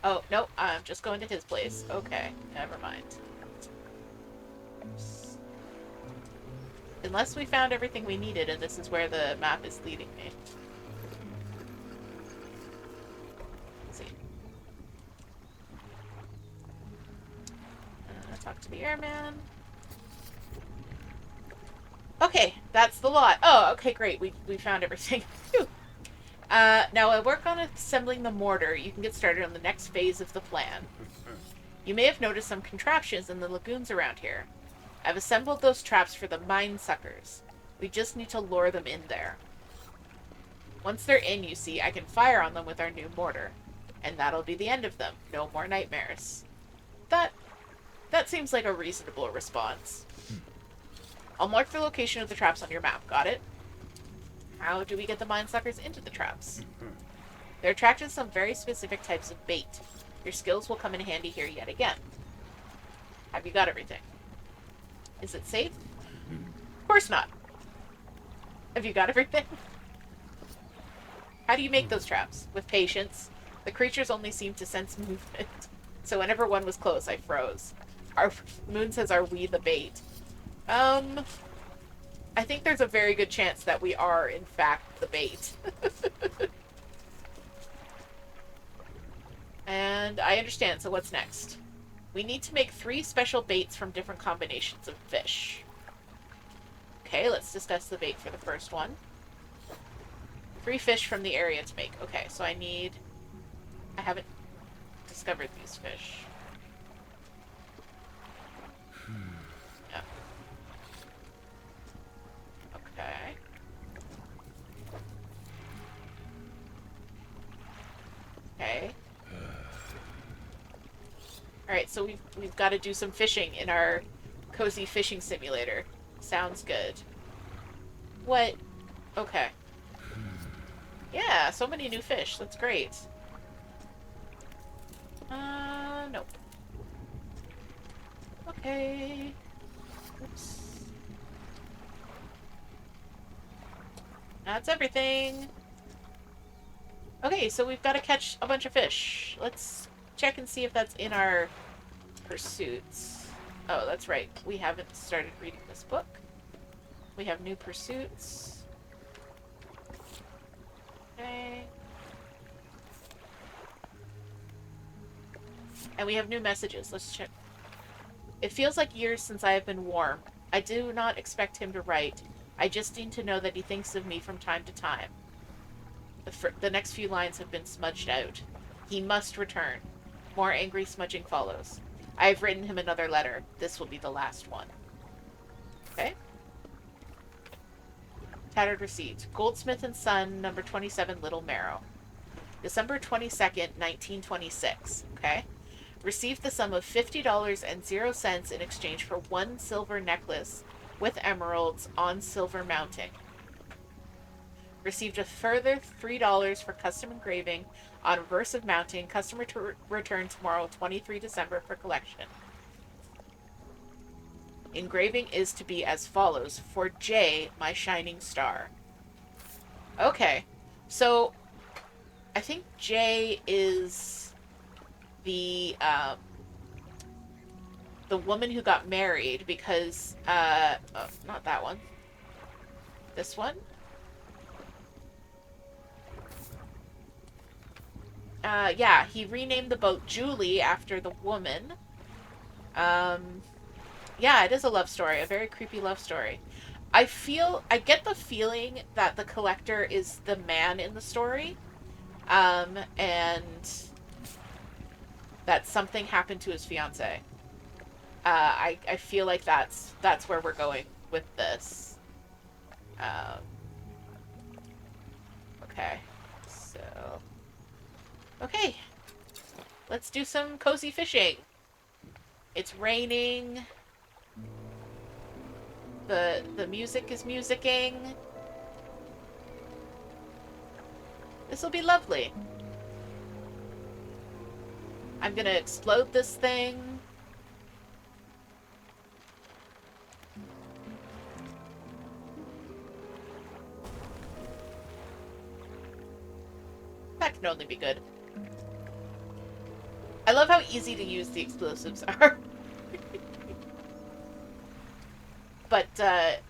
S1: Oh, no, I'm just going to his place. Okay, never mind. Unless we found everything we needed, and this is where the map is leading me. Let's see. Talk to the airman. Okay, that's the lot. Oh, okay, great. We found everything. Phew. Now I work on assembling the mortar. You can get started on the next phase of the plan. You may have noticed some contraptions in the lagoons around here. I've assembled those traps for the mine suckers. We just need to lure them in there. Once they're in, you see, I can fire on them with our new mortar. And that'll be the end of them. No more nightmares. That seems like a reasonable response. I'll mark the location of the traps on your map. Got it? How do we get the mine suckers into the traps? They're attracted to some very specific types of bait. Your skills will come in handy here yet again. Have you got everything? Is it safe? Of course not. Have you got everything? How do you make those traps? With patience. The creatures only seem to sense movement. So whenever one was close, I froze. Our Moon says, are we the bait? I think there's a very good chance that we are, in fact, the bait. And I understand, so what's next? We need to make 3 special baits from different combinations of fish. Okay, let's discuss the bait for the first one. 3 fish from the area to make. Okay, so I haven't discovered these fish. Yeah. Okay. Okay. Alright, so we've got to do some fishing in our cozy fishing simulator. Sounds good. What? Okay. Yeah, so many new fish. That's great. Nope. Okay. Oops. That's everything. Okay, so we've got to catch a bunch of fish. Let's check and see if that's in our pursuits. Oh, that's right. We haven't started reading this book. We have new pursuits. Okay. And we have new messages. Let's check. It feels like years since I have been warm. I do not expect him to write. I just need to know that he thinks of me from time to time. The next few lines have been smudged out. He must return. More angry smudging follows. I have written him another letter. This will be the last one. Okay. Tattered receipt. Goldsmith and Son, number 27, Little Marrow. December 22nd, 1926. Okay. Received the sum of $50.00 in exchange for one silver necklace with emeralds on silver mounting. Received a further $3 for custom engraving on reverse of mounting. Customer to return tomorrow, 23 December, for collection. Engraving is to be as follows. For J, my shining star. Okay. So, I think J is the woman who got married because, oh, not that one. This one? Yeah, he renamed the boat Julie after the woman. Yeah, it is a love story, a very creepy love story. I get the feeling that the collector is the man in the story, and that something happened to his fiance. I feel like that's where we're going with this. Um, okay, so okay, let's do some cozy fishing. It's raining. The music is musicking. This will be lovely. I'm gonna explode this thing. That can only be good. I love how easy to use the explosives are. But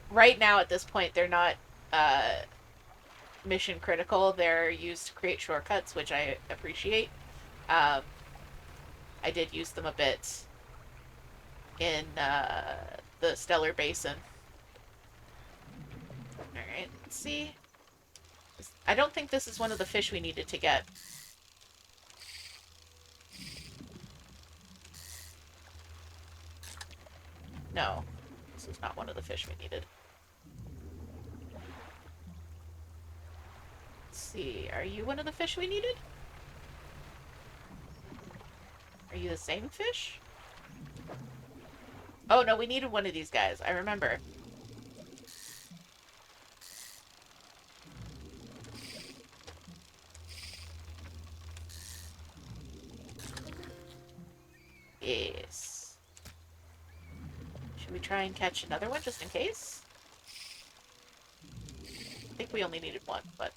S1: right now, at this point, they're not mission critical. They're used to create shortcuts, which I appreciate. I did use them a bit in the Stellar Basin. Alright, let's see. I don't think this is one of the fish we needed to get. No, this is not one of the fish we needed. Let's see, are you one of the fish we needed? Are you the same fish? Oh, no, we needed one of these guys. I remember. Yes. Should we try and catch another one just in case? I think we only needed one, but...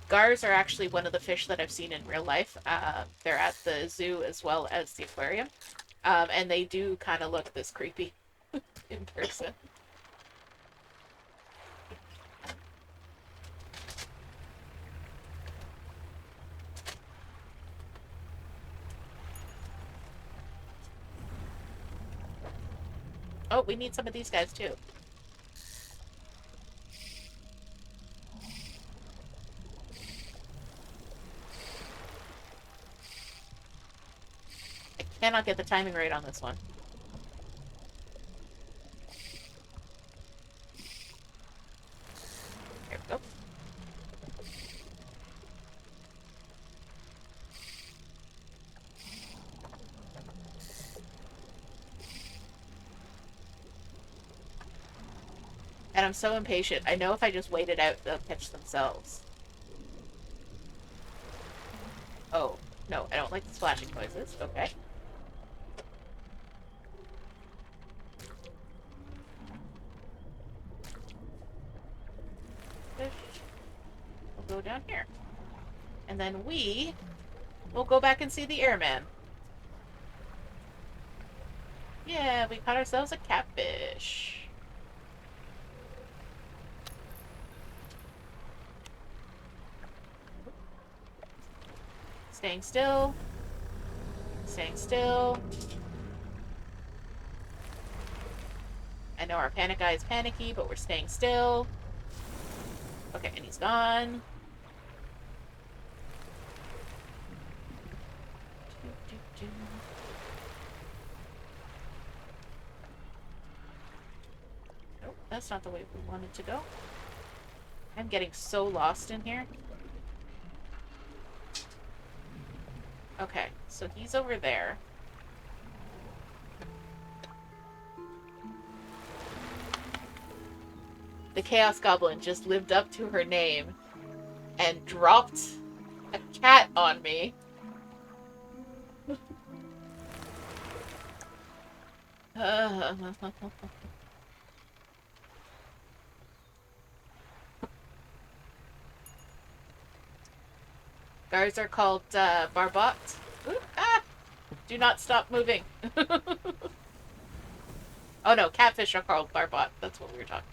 S1: Gars are actually one of the fish that I've seen in real life. They're at the zoo as well as the aquarium. And they do kind of look this creepy in person. Oh, we need some of these guys too. I cannot get the timing right on this one. There we go. And I'm so impatient. I know if I just wait it out, they'll catch themselves. Oh, no, I don't like the splashing noises. Okay. Fish. We'll go down here. And then we will go back and see the airman. Yeah, we caught ourselves a catfish. Staying still. Staying still. I know our panic guy is panicky, but we're staying still. Okay, and he's gone. that's not the way we wanted to go. I'm getting so lost in here. Okay, so he's over there. The Chaos Goblin just lived up to her name and dropped a cat on me. Guards are called Barbot. Ooh, ah! Do not stop moving. Oh no, catfish are called Barbot. That's what we were talking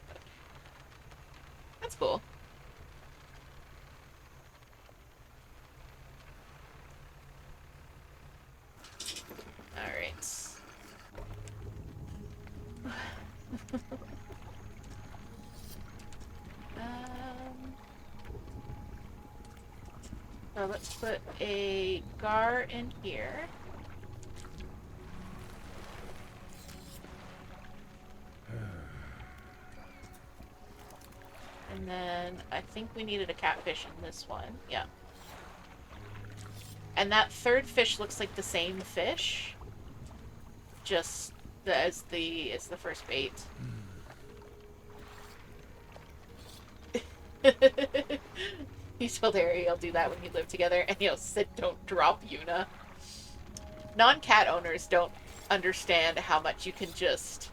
S1: about. That's cool. Alright. So let's put a gar in here. And then I think we needed a catfish in this one. Yeah. And that third fish looks like the same fish. Just as the first bait. He told Harry he'll do that when you live together, and he'll sit, don't drop Yuna. Non-cat owners don't understand how much you can just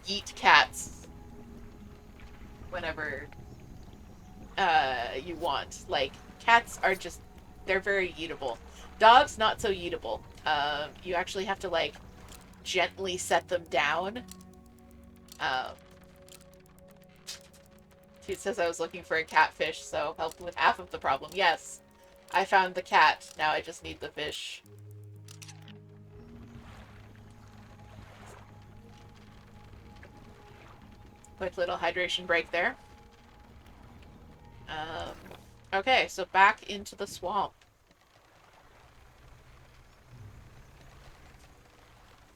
S1: eat cats whenever you want. Like, cats are just, they're very eatable. Dogs, not so eatable. You actually have to, like, gently set them down. He says I was looking for a catfish, so helped with half of the problem. Yes, I found the cat. Now I just need the fish. Quick little hydration break there. Okay, so back into the swamp.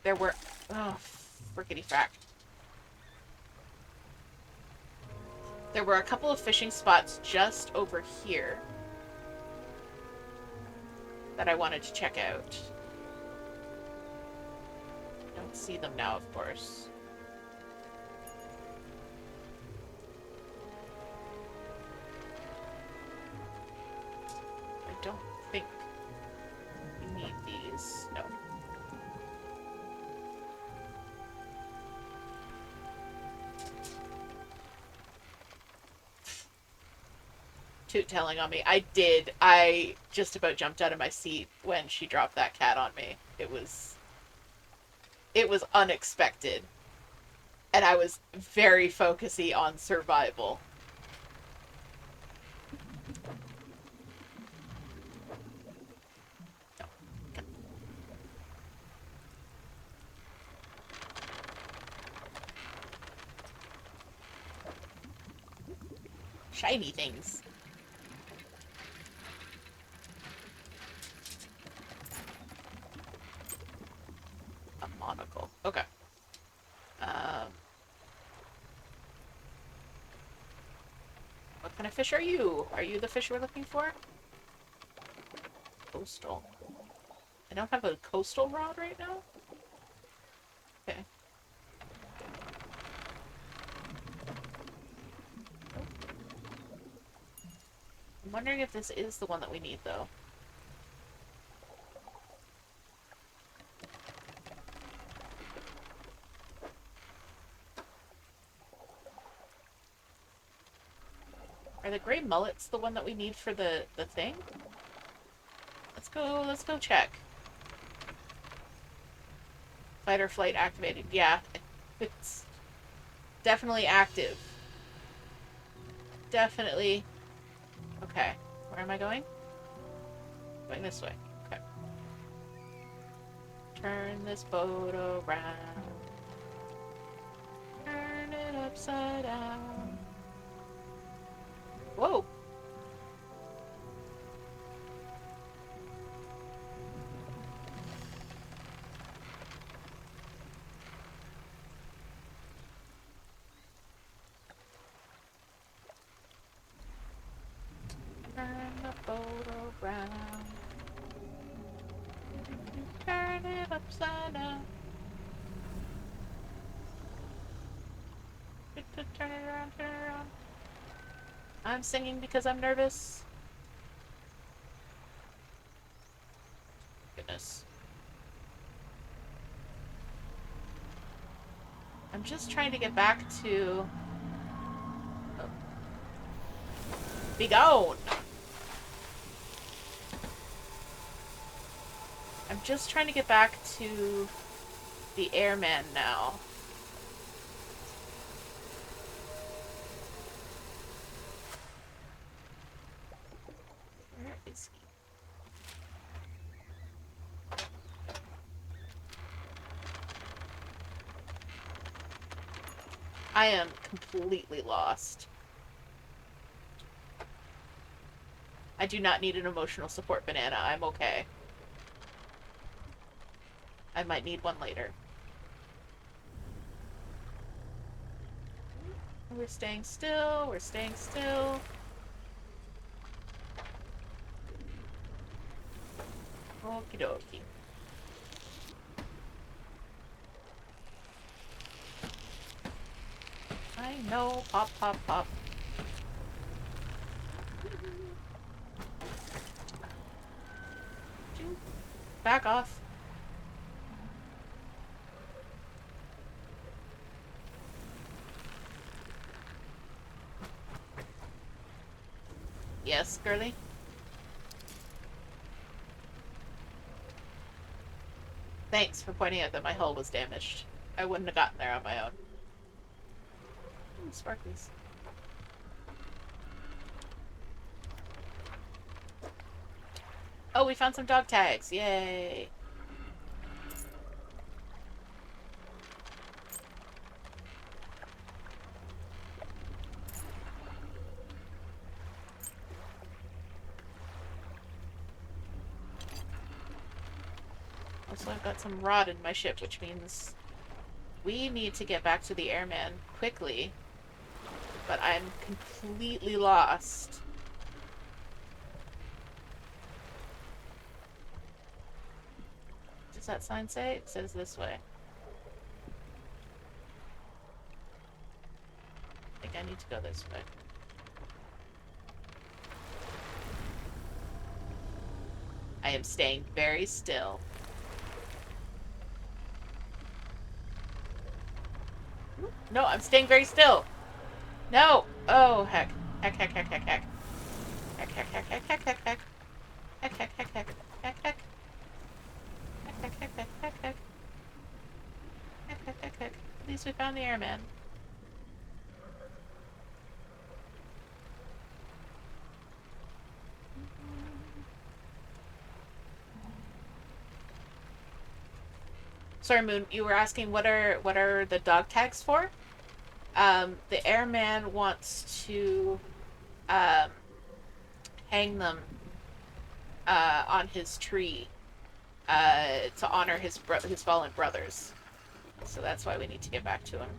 S1: There were... Oh, frickety frack. There were a couple of fishing spots just over here that I wanted to check out. Don't see them now, of course. I don't think we need these. No. Toot telling on me. I did. I just about jumped out of my seat when she dropped that cat on me. It was unexpected. And I was very focusy on survival. No. Okay. Shiny things. Monocle. Okay. What kind of fish are you? Are you the fish we're looking for? Coastal. I don't have a coastal rod right now? Okay. I'm wondering if this is the one that we need, though. Are the gray mullets the one that we need for the thing? Let's go check. Fight or flight activated. Yeah, it's definitely active. Definitely. Okay, where am I going? Going this way. Okay. Turn this boat around. Turn it upside down. Whoa. Hosanna. Turn it around, turn it around. I'm singing because I'm nervous. Goodness. I'm just trying to get back to... Oh. Be gone! I'm just trying to get back to the airman now. Where is he? I am completely lost. I do not need an emotional support banana. I'm okay. I might need one later. We're staying still. We're staying still. Okie dokie. I know. Pop, pop, pop. Back off. Yes, girly? Thanks for pointing out that my hull was damaged. I wouldn't have gotten there on my own. Ooh, sparklies. Oh, we found some dog tags. Yay. Also, I've got some rod in my ship, which means we need to get back to the airman quickly. But I'm completely lost. Does that sign say? It says this way. I think I need to go this way. I am staying very still. No, I'm staying very still. No! Oh, heck. Heck, heck, heck, heck, heck. Heck, heck, heck, heck, heck, heck, heck. Heck, heck, heck, heck, heck, heck. Heck, heck, heck, heck, heck, heck. Heck, heck, heck, heck. At least we found the airman. Sorry, Moon, you were asking what are the dog tags for? The airman wants to hang them on his tree to honor his fallen brothers. So that's why we need to get back to him.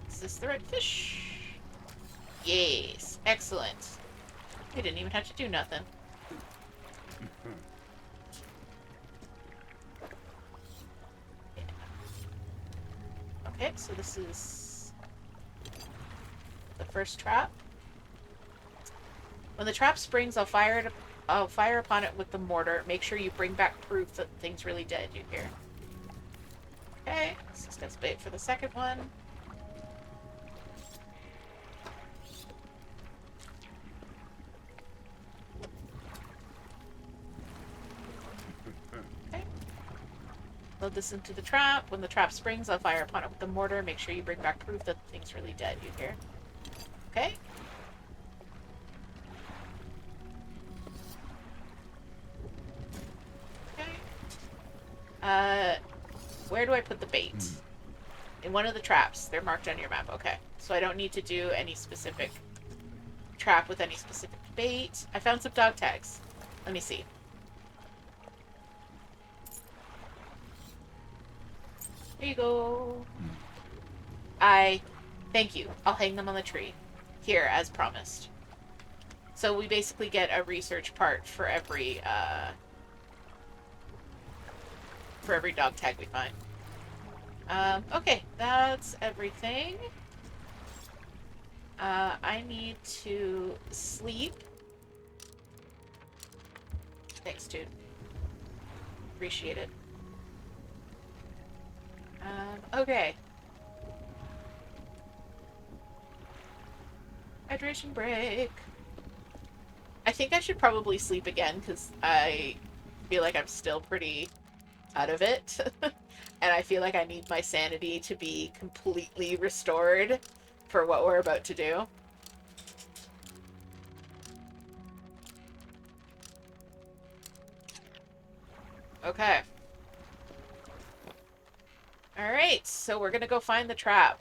S1: Is this the right fish? Yes, excellent. We didn't even have to do nothing. Yeah. Okay, so this is the first trap. When the trap springs, I'll fire upon it with the mortar. Make sure you bring back proof that the thing's really dead, you hear. Okay, let's just gonna wait for the second one. Okay. Load this into the trap. When the trap springs, I'll fire upon it with the mortar. Make sure you bring back proof that the thing's really dead, you hear. Okay. Where do I put the bait? In one of the traps. They're marked on your map. Okay. So I don't need to do any specific trap with any specific bait. I found some dog tags. Let me see. There you go. I Thank you. I'll hang them on the tree. Here, as promised. So we basically get a research part for every dog tag we find. Okay, that's everything. I need to sleep. Thanks, dude. Appreciate it. Okay. Hydration break. I think I should probably sleep again, because I feel like I'm still pretty out of it. And I feel like I need my sanity to be completely restored for what we're about to do. Okay. Alright, so we're gonna go find the trap.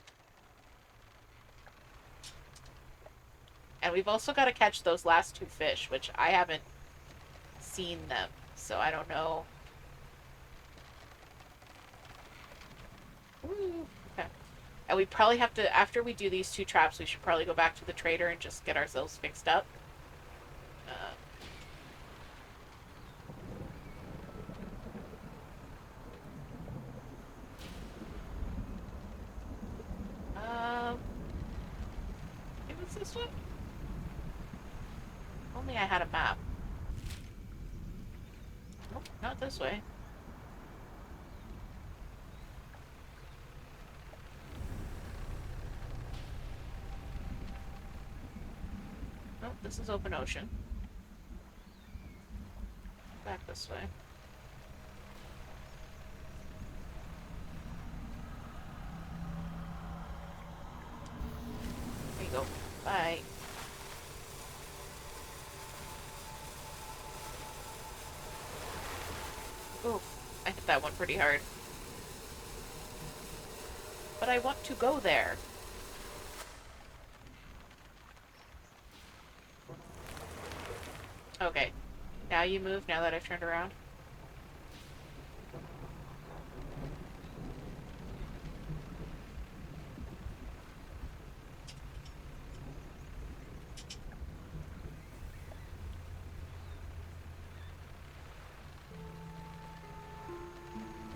S1: And we've also got to catch those last two fish, which I haven't seen them, so I don't know. Ooh, okay. And we probably have to, after we do these two traps, we should probably go back to the trader and just get ourselves fixed up. Maybe it's this one? Only I had a map. Nope, not this way. Nope, this is open ocean. Back this way. There you go. Bye. Ooh, I hit that one pretty hard. But I want to go there. Okay. Now you move, now that I've turned around.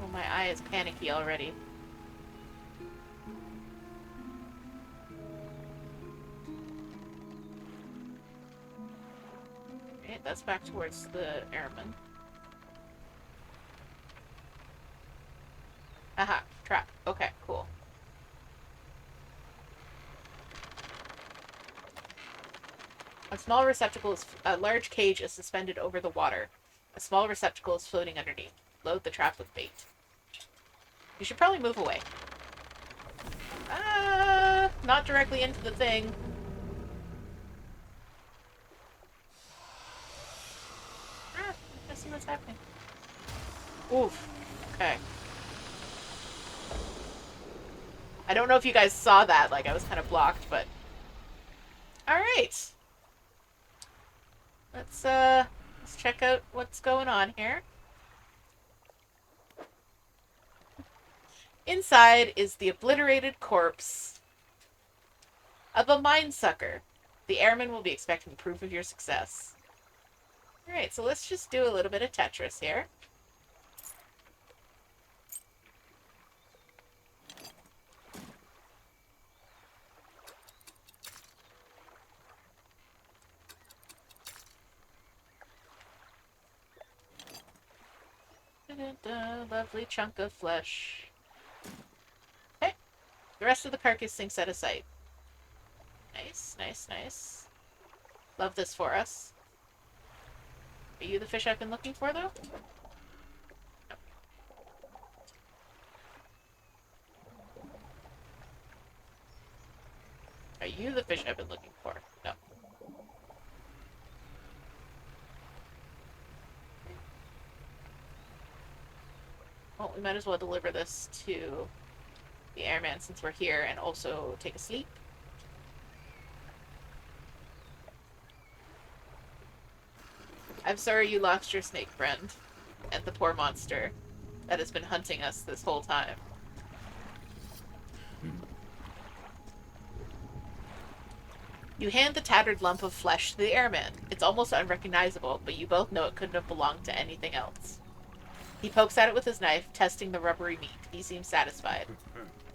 S1: Oh, my eye is panicky already. Okay, that's back towards the airman. Aha, trap. Okay, cool. A large cage is suspended over the water. A small receptacle is floating underneath. Load the trap with bait. You should probably move away. Not directly into the thing. I see what's happening. Oof. Okay. I don't know if you guys saw that, like I was kind of blocked, but... Alright. Let's check out what's going on here. Inside is the obliterated corpse of a mine sucker. The airman will be expecting proof of your success. Alright, so let's just do a little bit of Tetris here. Lovely chunk of flesh. Okay. The rest of the carcass sinks out of sight. Nice, nice, nice. Love this for us. Are you the fish I've been looking for, though? No. Are you the fish I've been looking for? No. Well, we might as well deliver this to the airman since we're here and also take a sleep. I'm sorry you lost your snake friend and the poor monster that has been hunting us this whole time. You hand the tattered lump of flesh to the airman. It's almost unrecognizable, but you both know it couldn't have belonged to anything else. He pokes at it with his knife, testing the rubbery meat. He seems satisfied.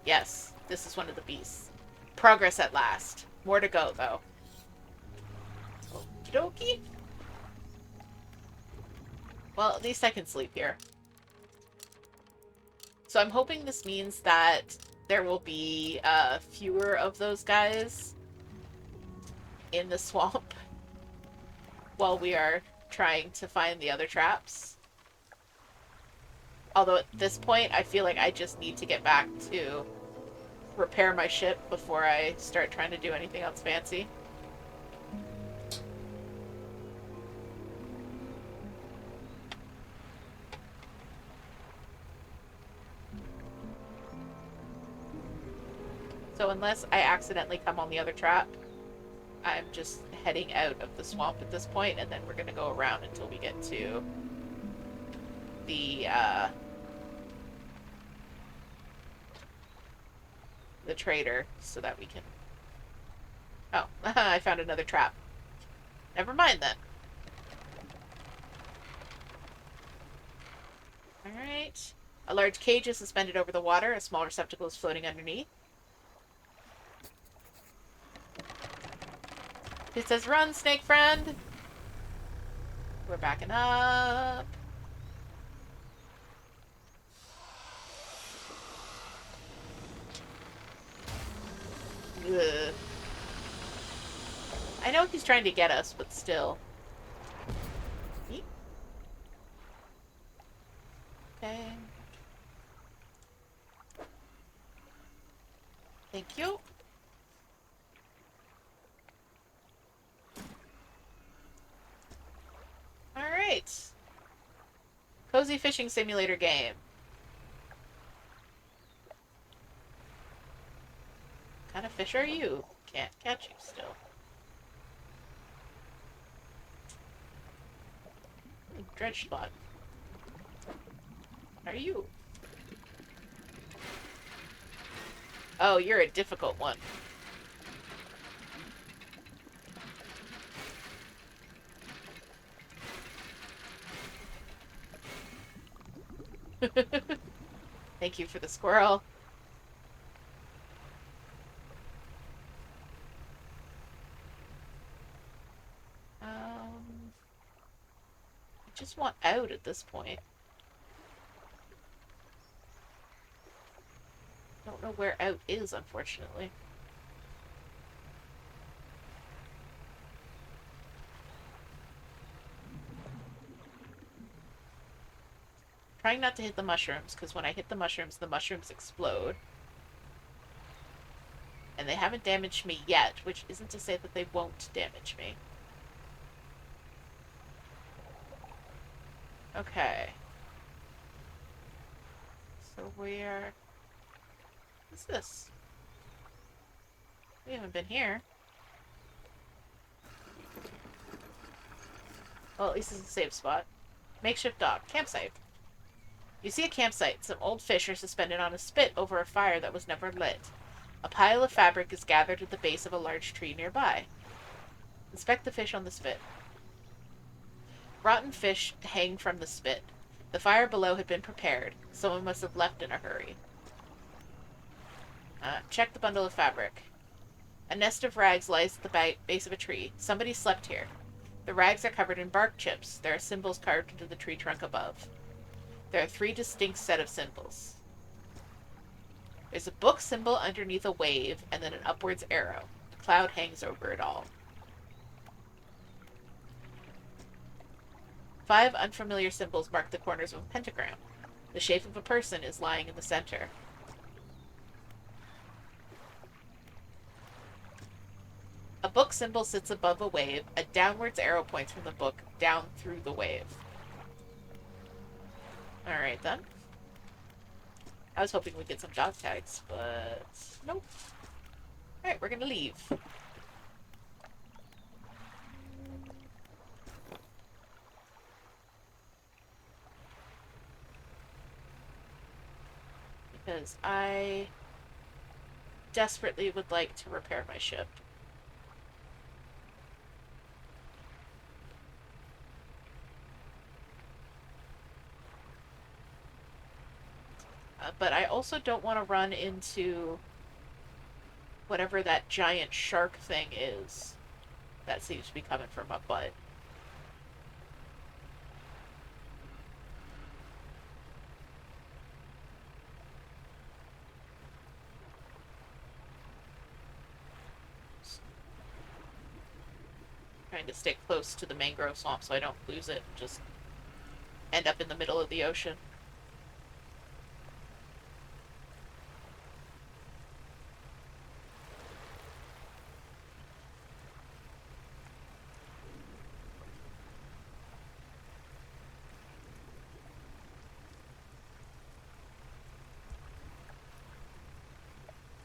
S1: Yes, this is one of the beasts. Progress at last. More to go, though. Okie dokie. Well, at least I can sleep here. So I'm hoping this means that there will be fewer of those guys in the swamp while we are trying to find the other traps. Although at this point, I feel like I just need to get back to repair my ship before I start trying to do anything else fancy. So unless I accidentally come on the other trap, I'm just heading out of the swamp at this point, and then we're going to go around until we get to the trader, so that we can... Oh, I found another trap. Never mind then. Alright. A large cage is suspended over the water. A small receptacle is floating underneath. It says, run, snake friend! We're backing up. Ugh. I know he's trying to get us, but still. Yeet. Okay. Thank you. Alright. Cozy fishing simulator game. What kind of fish are you? Can't catch you still. Dredge spot. Are you? Oh, you're a difficult one. Thank you for the squirrel. I just want out at this point. Don't know where out is, unfortunately. Trying not to hit the mushrooms, because when I hit the mushrooms explode. And they haven't damaged me yet, which isn't to say that they won't damage me. Okay. So where... What's this? We haven't been here. Well, at least it's a safe spot. Makeshift dock. Campsite. You see a campsite. Some old fish are suspended on a spit over a fire that was never lit. A pile of fabric is gathered at the base of a large tree nearby. Inspect the fish on the spit. Rotten fish hang from the spit. The fire below had been prepared. Someone must have left in a hurry. Check the bundle of fabric. A nest of rags lies at the base of a tree. Somebody slept here. The rags are covered in bark chips. There are symbols carved into the tree trunk above. There are 3 distinct set of symbols. There's a book symbol underneath a wave, and then an upwards arrow. A cloud hangs over it all. 5 unfamiliar symbols mark the corners of a pentagram. The shape of a person is lying in the center. A book symbol sits above a wave. A downwards arrow points from the book down through the wave. Alright then. I was hoping we'd get some dog tags, but nope. Alright, we're gonna leave. Because I desperately would like to repair my ship. But I also don't want to run into whatever that giant shark thing is that seems to be coming from my butt. Trying to stay close to the mangrove swamp so I don't lose it and just end up in the middle of the ocean.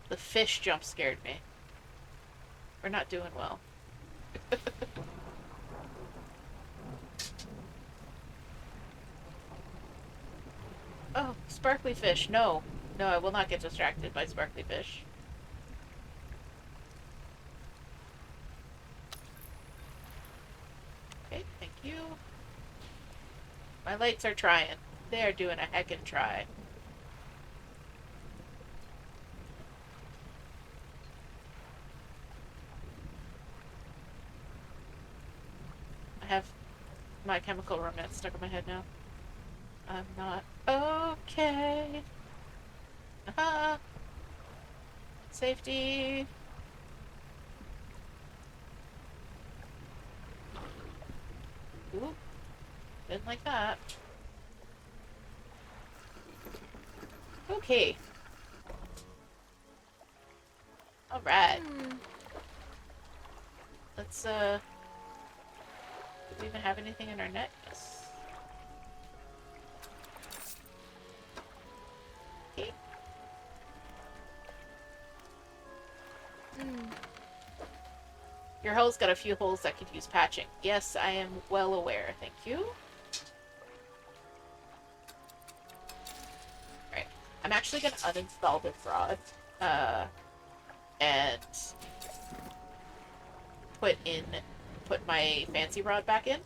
S1: The fish jump scared me. We're not doing well. Oh, sparkly fish. No. No, I will not get distracted by sparkly fish. Okay, thank you. My lights are trying. They are doing a heckin' try. I have My Chemical Romance stuck in my head now. I'm not okay. Aha! Safety! Ooh. Didn't like that. Okay. Alright. Let's, do we even have anything in our net? Yes. Okay. Your hull's got a few holes that could use patching. Yes, I am well aware. Thank you. Alright. I'm actually going to uninstall this rod. And put my fancy rod back in.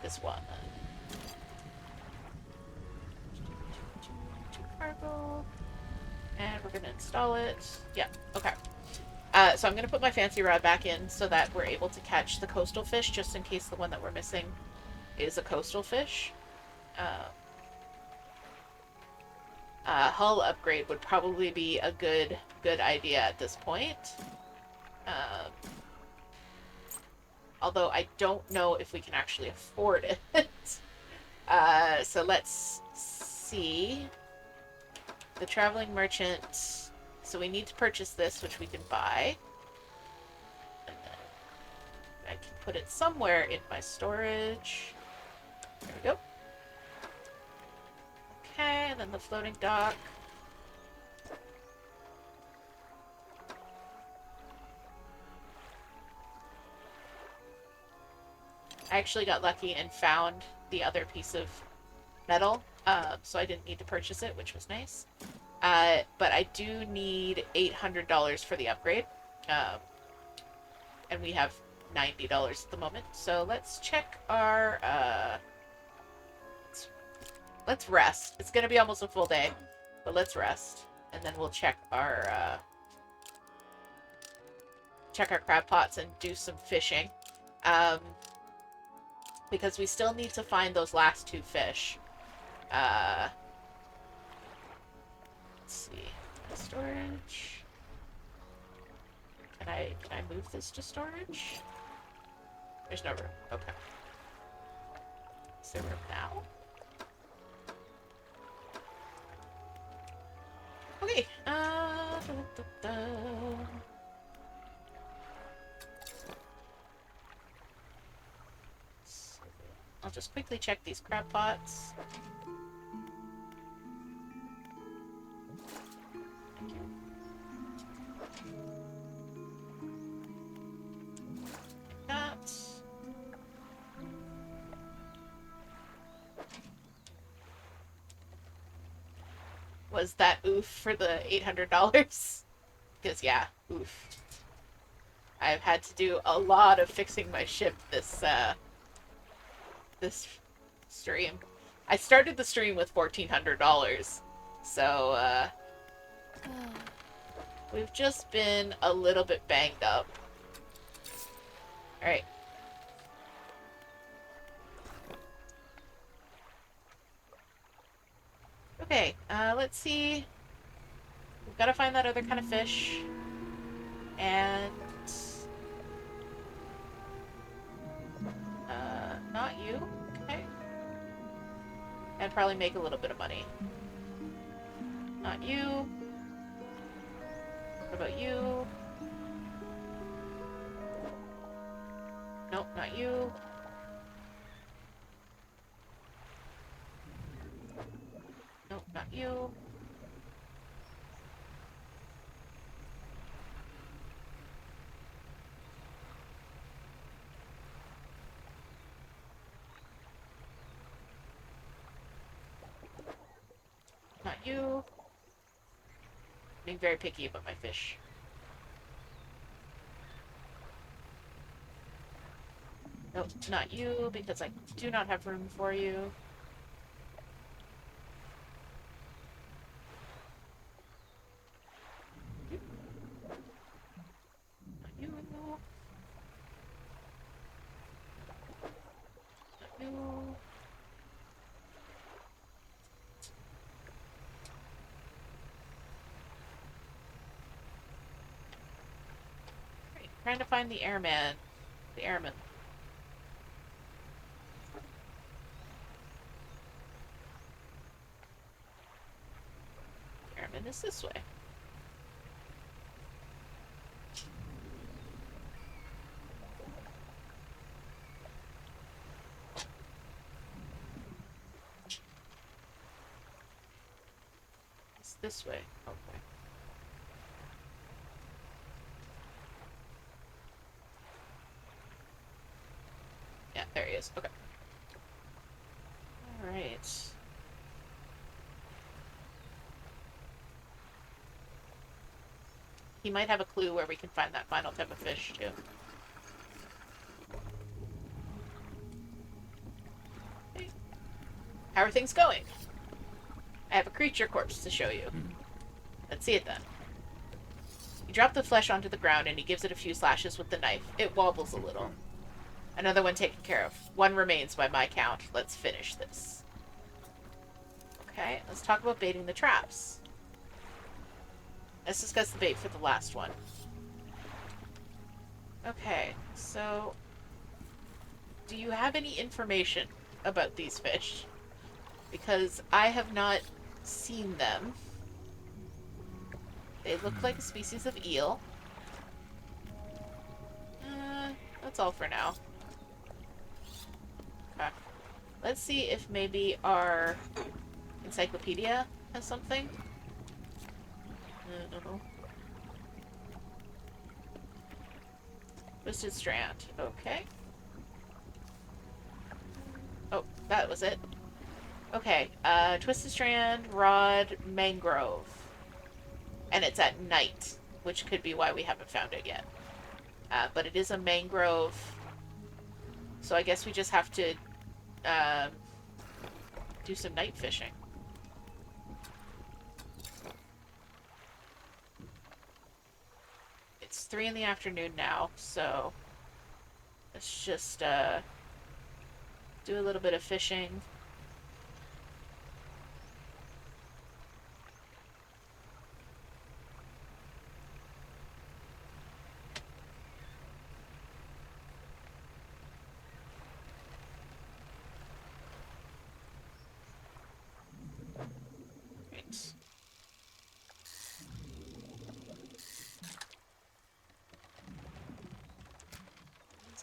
S1: This one. Cargo. And we're gonna install it. Yeah, okay. So I'm gonna put my fancy rod back in so that we're able to catch the coastal fish, just in case the one that we're missing is a coastal fish. Hull upgrade would probably be a good idea at this point. Although I don't know if we can actually afford it. So let's see. The traveling merchant. So we need to purchase this, which we can buy. And then I can put it somewhere in my storage. There we go. Okay, and then the floating dock. I actually got lucky and found the other piece of metal, so I didn't need to purchase it, which was nice. But I do need $800 for the upgrade, and we have $90 at the moment. So let's check our. Let's rest. It's gonna be almost a full day, but let's rest, and then we'll check our crab pots and do some fishing. Because we still need to find those last two fish. Let's see. Storage. Can I move this to storage? There's no room. Okay. Is there room now? Okay. I'll just quickly check these crab pots. Thank you. Like that. Was that oof for the $800? Because yeah, oof. I've had to do a lot of fixing my ship this stream. I started the stream with $1,400, so we've just been a little bit banged up. All right. Okay, let's see. We've got to find that other kind of fish. And... not you. Okay. And probably make a little bit of money. Not you. What about you? Nope, not you. Nope, not you. Not you. Being very picky about my fish. Nope, not you, because I do not have room for you. Not you. Not you. Right, trying to find the airman. The airman. The airman is this way. It's this way. Okay. Yeah, there he is. Okay. Alright. He might have a clue where we can find that final type of fish, too. Okay. How are things going? I have a creature corpse to show you. Let's see it then. You drop the flesh onto the ground and he gives it a few slashes with the knife. It wobbles a little. Another one taken care of. One remains by my count. Let's finish this. Okay, let's talk about baiting the traps. Let's discuss the bait for the last one. Okay, so... do you have any information about these fish? Because I have not seen them. They look like a species of eel. That's all for now. Okay. Let's see if maybe our encyclopedia has something. No. Twisted strand. Okay. Oh, that was it. Okay. Twisted strand, rod, mangrove. And it's at night, which could be why we haven't found it yet. But it is a mangrove. So I guess we just have to do some night fishing. It's 3 in the afternoon now, so let's just do a little bit of fishing.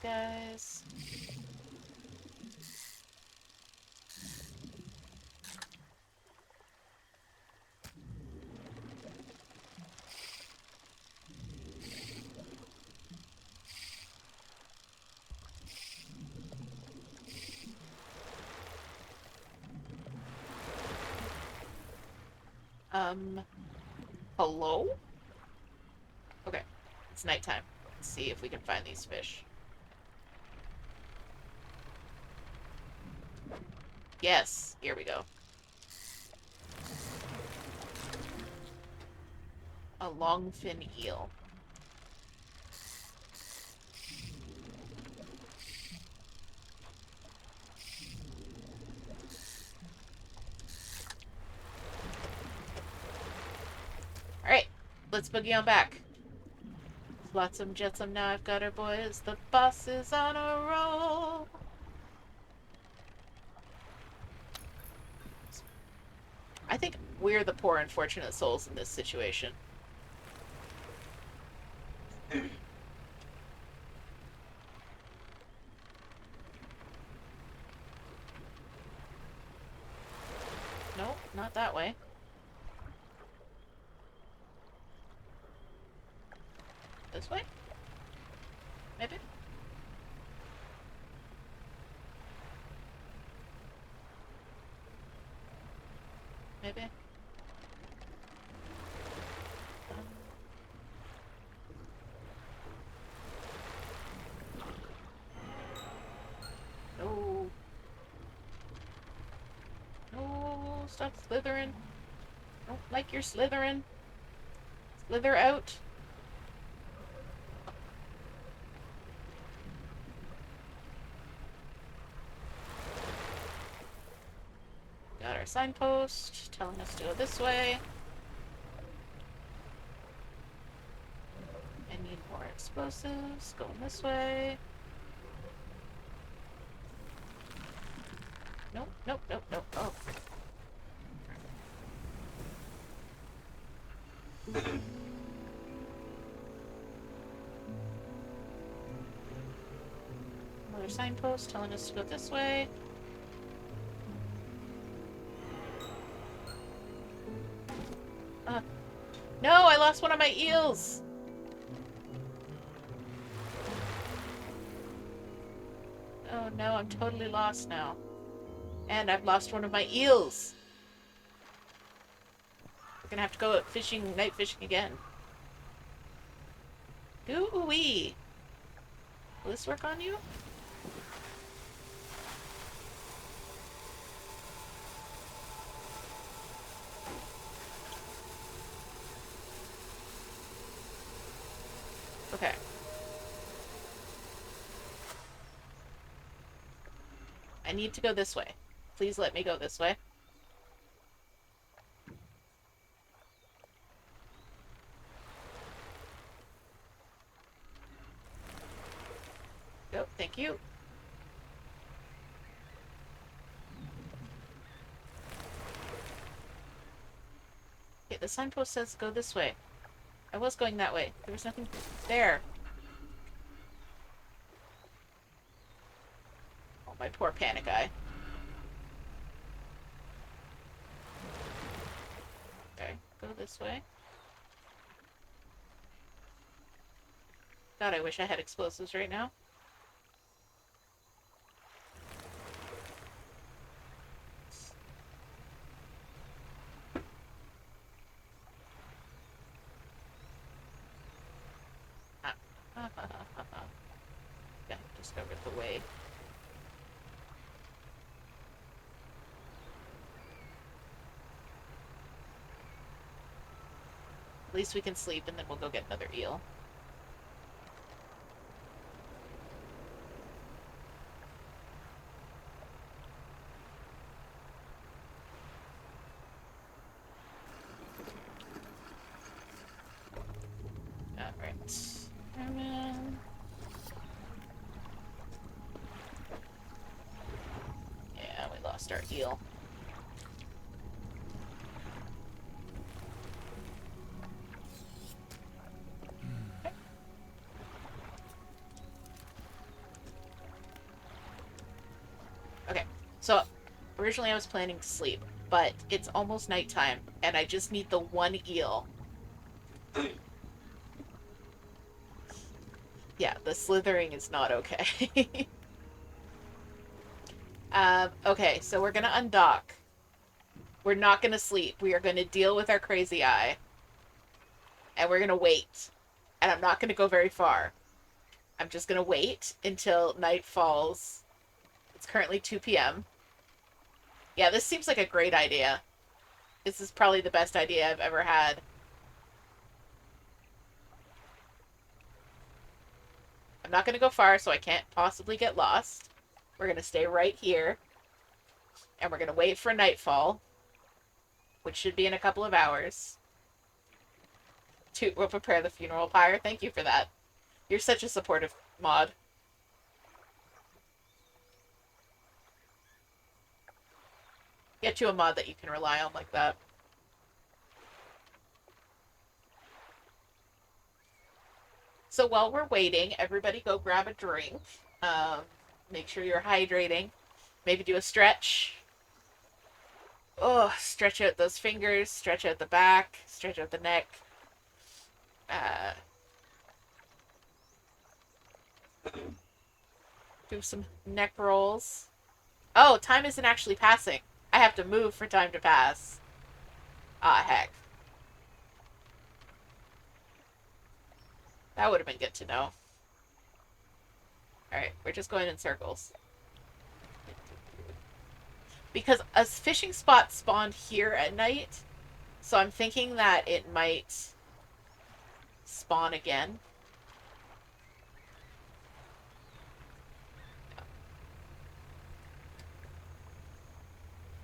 S1: Guys. Hello? Okay, it's nighttime. Let's see if we can find these fish. Yes, here we go. A longfin eel. Alright, let's boogie on back. Flotsam jetsam, now I've got her, boys. The boss is on a roll. I think we're the poor unfortunate souls in this situation. Nope, not that way. This way? Maybe? Maybe? No. No, stop slithering. Don't like your slithering. Slither out. Got our signpost telling us to go this way. I need more explosives. Going this way. Nope, nope, nope, nope. Oh. Another signpost telling us to go this way. No, I lost one of my eels! Oh no, I'm totally lost now. And I've lost one of my eels! We're gonna have to go fishing, night fishing again. Ooh-wee! Will this work on you? Okay. I need to go this way. Please let me go this way. Go, thank you. Okay, the signpost says go this way. I was going that way. There was nothing there. Oh, my poor panic eye. Okay, go this way. God, I wish I had explosives right now. Yeah, discovered the way. At least we can sleep and then we'll go get another eel. Alright. Yeah, we lost our eel. Okay, so originally I was planning to sleep, but it's almost nighttime, and I just need the one eel. Yeah, the slithering is not okay. Okay, so we're gonna undock. We're not gonna sleep. We are gonna deal with our crazy eye. And we're gonna wait. And I'm not gonna go very far. I'm just gonna wait until night falls. It's currently 2 p.m. Yeah, this seems like a great idea. This is probably the best idea I've ever had. I'm not going to go far, so I can't possibly get lost. We're going to stay right here. And we're going to wait for nightfall, which should be in a couple of hours. We'll prepare the funeral pyre. Thank you for that. You're such a supportive mod. Get you a mod that you can rely on like that. So while we're waiting, everybody go grab a drink. Make sure you're hydrating. Maybe do a stretch. Oh, stretch out those fingers, stretch out the back, stretch out the neck. Uh, do some neck rolls. Oh, time isn't actually passing. I have to move for time to pass. Ah, heck. That would have been good to know. Alright, we're just going in circles. Because a fishing spot spawned here at night, so I'm thinking that it might spawn again.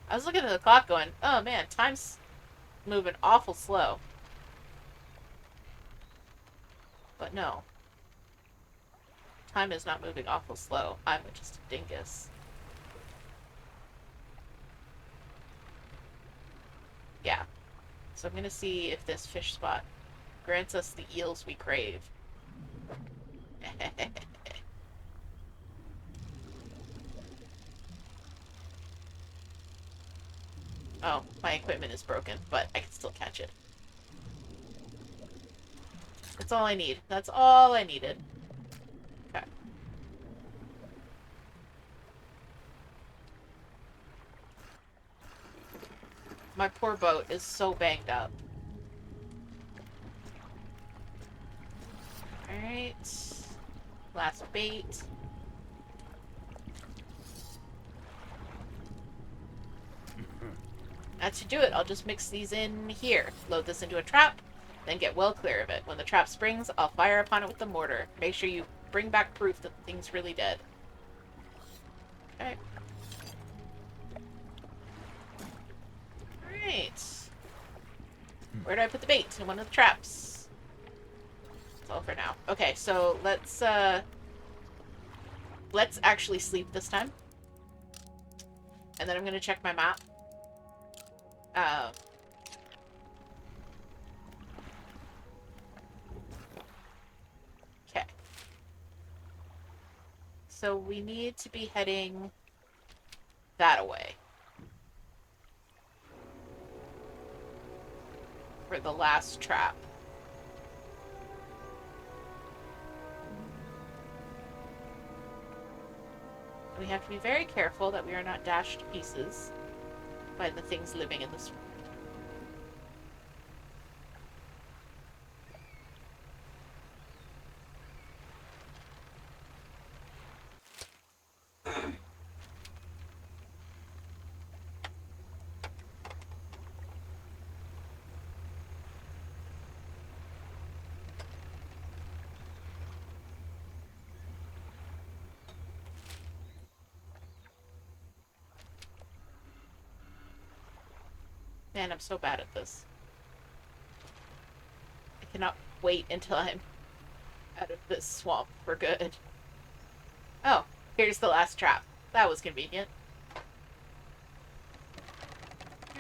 S1: I was looking at the clock going, oh man, time's moving awful slow. But no. Time is not moving awful slow. I'm just a dingus. Yeah. So I'm gonna see if this fish spot grants us the eels we crave. Oh, my equipment is broken, but I can still catch it. That's all I need. That's all I needed. Okay. My poor boat is so banged up. Alright. Last bait. That should do it. I'll just mix these in here. Load this into a trap, then get well clear of it. When the trap springs, I'll fire upon it with the mortar. Make sure you bring back proof that the thing's really dead. Okay. Alright. Where do I put the bait? In one of the traps. That's all for now. Okay, so let's actually sleep this time. And then I'm gonna check my map. Okay. So we need to be heading that way. For the last trap. We have to be very careful that we are not dashed to pieces by the things living in this world. Man, I'm so bad at this. I cannot wait until I'm out of this swamp for good. Oh, here's the last trap. That was convenient.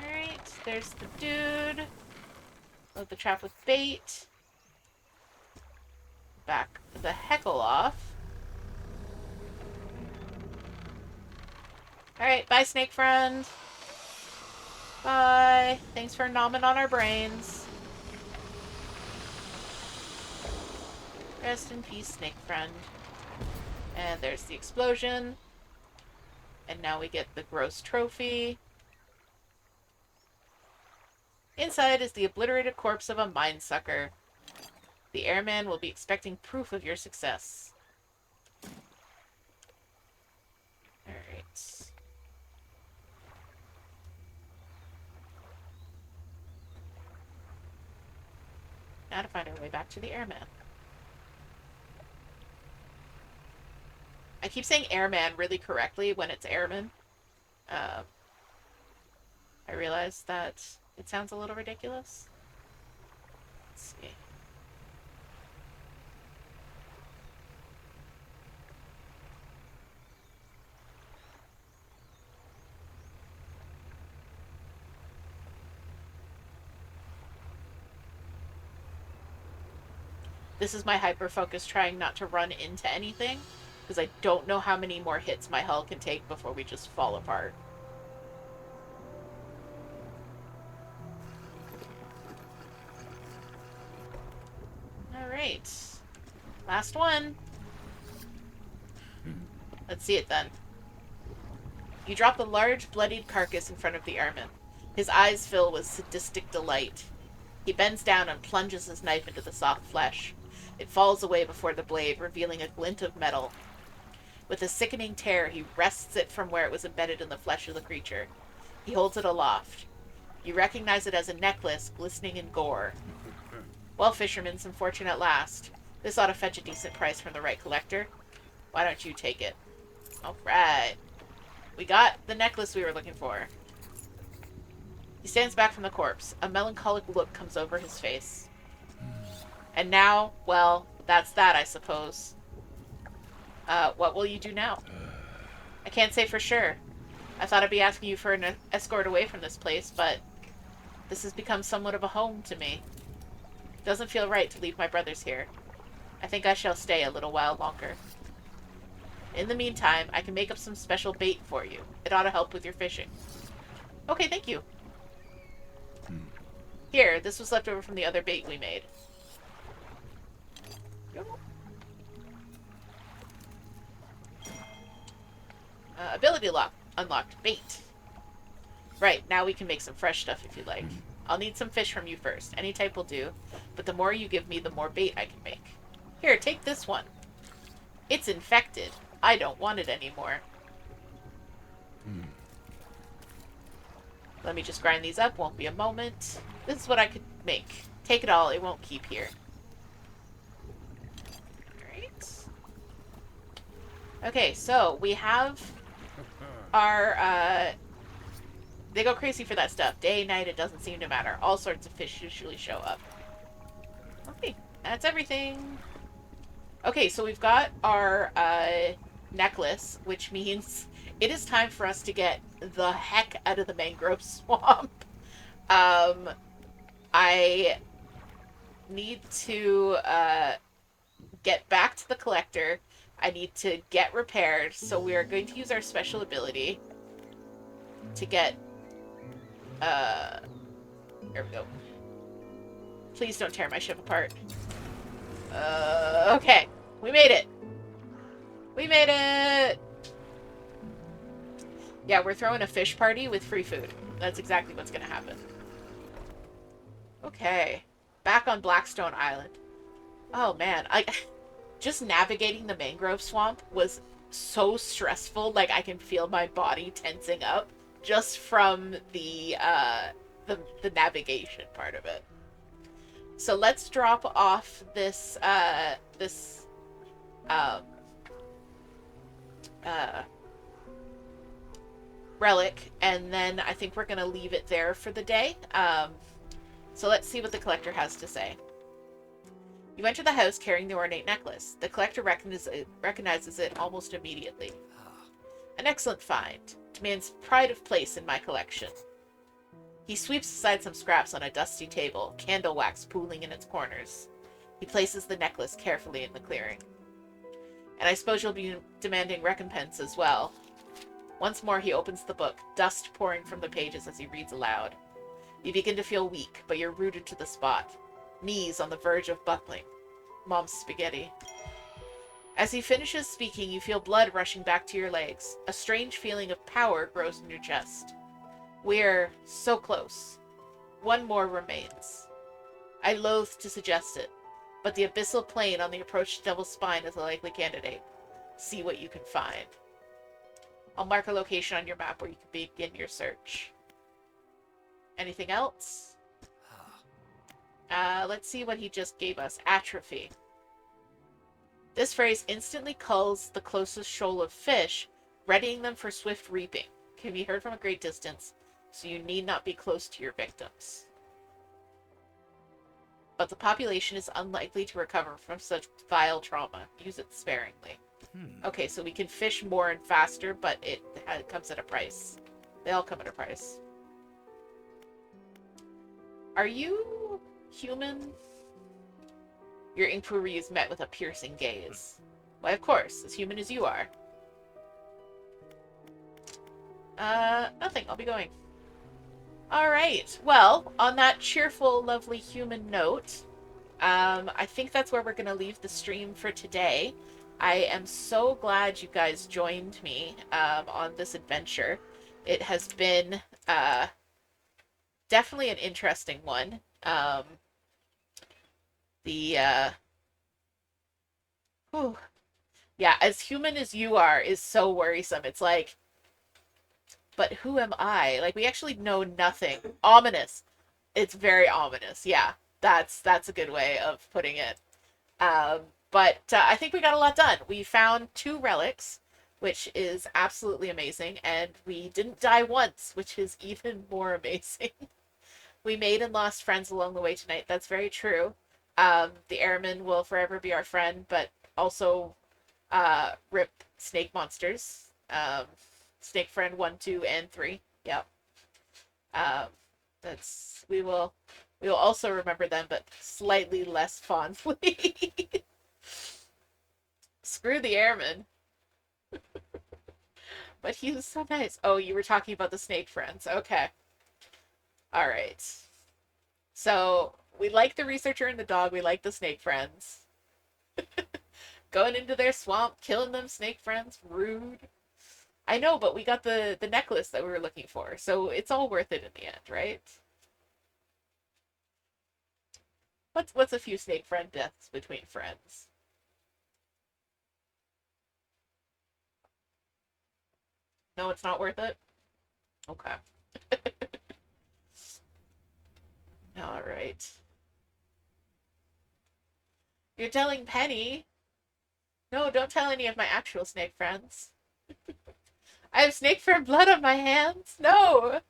S1: Alright, there's the dude. Load the trap with bait. Back the heckle off. Alright, bye, snake friend. Bye. Thanks for nomming on our brains. Rest in peace, snake friend. And there's the explosion. And now we get the gross trophy. Inside is the obliterated corpse of a mine sucker. The airman will be expecting proof of your success. Alright. Now to find our way back to the airman. I keep saying airman really correctly when it's airman. I realize that it sounds a little ridiculous. Let's see. This is my hyper-focus trying not to run into anything, because I don't know how many more hits my hull can take before we just fall apart. Alright. Last one. Let's see it then. You drop the large, bloodied carcass in front of the airman. His eyes fill with sadistic delight. He bends down and plunges his knife into the soft flesh. It falls away before the blade, revealing a glint of metal. With a sickening tear, he wrests it from where it was embedded in the flesh of the creature. He holds it aloft. You recognize it as a necklace, glistening in gore. Well, fisherman, some fortune at last. This ought to fetch a decent price from the right collector. Why don't you take it? Alright. We got the necklace we were looking for. He stands back from the corpse. A melancholic look comes over his face. And now, well, that's that, I suppose. What will you do now? I can't say for sure. I thought I'd be asking you for an escort away from this place, but this has become somewhat of a home to me. It doesn't feel right to leave my brothers here. I think I shall stay a little while longer. In the meantime, I can make up some special bait for you. It ought to help with your fishing. Okay, thank you. Here, this was left over from the other bait we made. Ability lock unlocked. Bait. Right, now we can make some fresh stuff if you like. I'll need some fish from you first. Any type will do. But the more you give me, the more bait I can make. Here, take this one. It's infected. I don't want it anymore. Let me just grind these up. Won't be a moment. This is what I could make. Take it all. It won't keep here. Alright. Okay, so we have our, they go crazy for that stuff. Day, night, it doesn't seem to matter. All sorts of fish usually show up. Okay, that's everything. Okay, so we've got our, necklace, which means it is time for us to get the heck out of the mangrove swamp. I need to, get back to the collector. I need to get repaired, so we are going to use our special ability to get, there we go. Please don't tear my ship apart. Okay. We made it. We made it! Yeah, we're throwing a fish party with free food. That's exactly what's gonna happen. Okay. Back on Blackstone Island. Oh, man. Just navigating the mangrove swamp was so stressful. Like, I can feel my body tensing up just from the navigation part of it. So let's drop off this, relic, and then I think we're going to leave it there for the day. So let's see what the collector has to say. You enter the house carrying the ornate necklace. The collector recognizes it almost immediately. An excellent find. Demands pride of place in my collection. He sweeps aside some scraps on a dusty table, candle wax pooling in its corners. He places the necklace carefully in the clearing. And I suppose you'll be demanding recompense as well. Once more he opens the book, dust pouring from the pages as he reads aloud. You begin to feel weak, but you're rooted to the spot. Knees on the verge of buckling. Mom's spaghetti. As he finishes speaking, you feel blood rushing back to your legs. A strange feeling of power grows in your chest. We're so close. One more remains. I loathe to suggest it, but the abyssal plain on the approach to Devil's Spine is a likely candidate. See what you can find. I'll mark a location on your map where you can begin your search. Anything else? Let's see what he just gave us. Atrophy. This phrase instantly culls the closest shoal of fish, readying them for swift reaping. Can be heard from a great distance, so you need not be close to your victims. But the population is unlikely to recover from such vile trauma. Use it sparingly. Okay, so we can fish more and faster, but it comes at a price. They all come at a price. Are you human? Your inquiry is met with a piercing gaze. Why, of course, as human as you are. Nothing. I'll be going. Alright, well, on that cheerful, lovely human note, I think that's where we're going to leave the stream for today. I am so glad you guys joined me on this adventure. It has been definitely an interesting one. Yeah, as human as you are is so worrisome. It's like, but who am I? Like, we actually know nothing. Ominous. It's very ominous. Yeah, that's a good way of putting it. But I think we got a lot done. We found 2 relics, which is absolutely amazing, and we didn't die once, which is even more amazing. We made and lost friends along the way tonight. That's very true. The airman will forever be our friend, but also rip snake monsters. Snake friend 1, 2, and 3. Yep. That's we will also remember them, but slightly less fondly. Screw the airman. But he was so nice. Oh, you were talking about the snake friends. Okay. All right. So we like the researcher and the dog. We like the snake friends. Going into their swamp, killing them snake friends. Rude. I know, but we got the necklace that we were looking for, so it's all worth it in the end, right? What's a few snake friend deaths between friends? No, it's not worth it? Okay. All right. You're telling Penny? No, don't tell any of my actual snake friends. I have snake friend blood on my hands. No.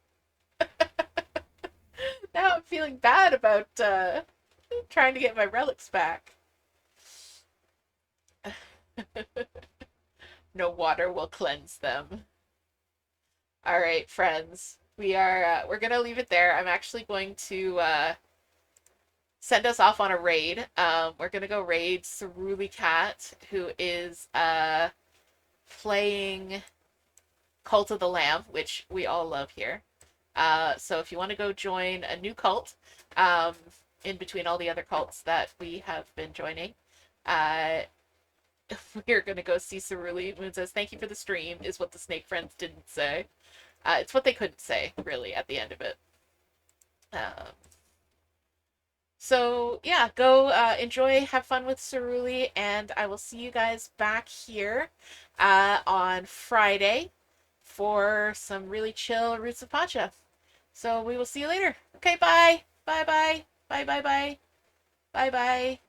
S1: Now I'm feeling bad about trying to get my relics back. No water will cleanse them. All right, friends. We're gonna leave it there. I'm actually going to send us off on a raid. We're gonna go raid Ceruli Cat, who is playing Cult of the Lamb, which we all love here. So if you want to go join a new cult, in between all the other cults that we have been joining, we're gonna go see Ceruli. Moon says, "Thank you for the stream," is what the snake friends didn't say. It's what they couldn't say, really, at the end of it. So yeah, go enjoy, have fun with Ceruli, and I will see you guys back here on Friday for some really chill Roots of Pacha. So we will see you later. Okay, bye. Bye bye. Bye bye bye. Bye bye.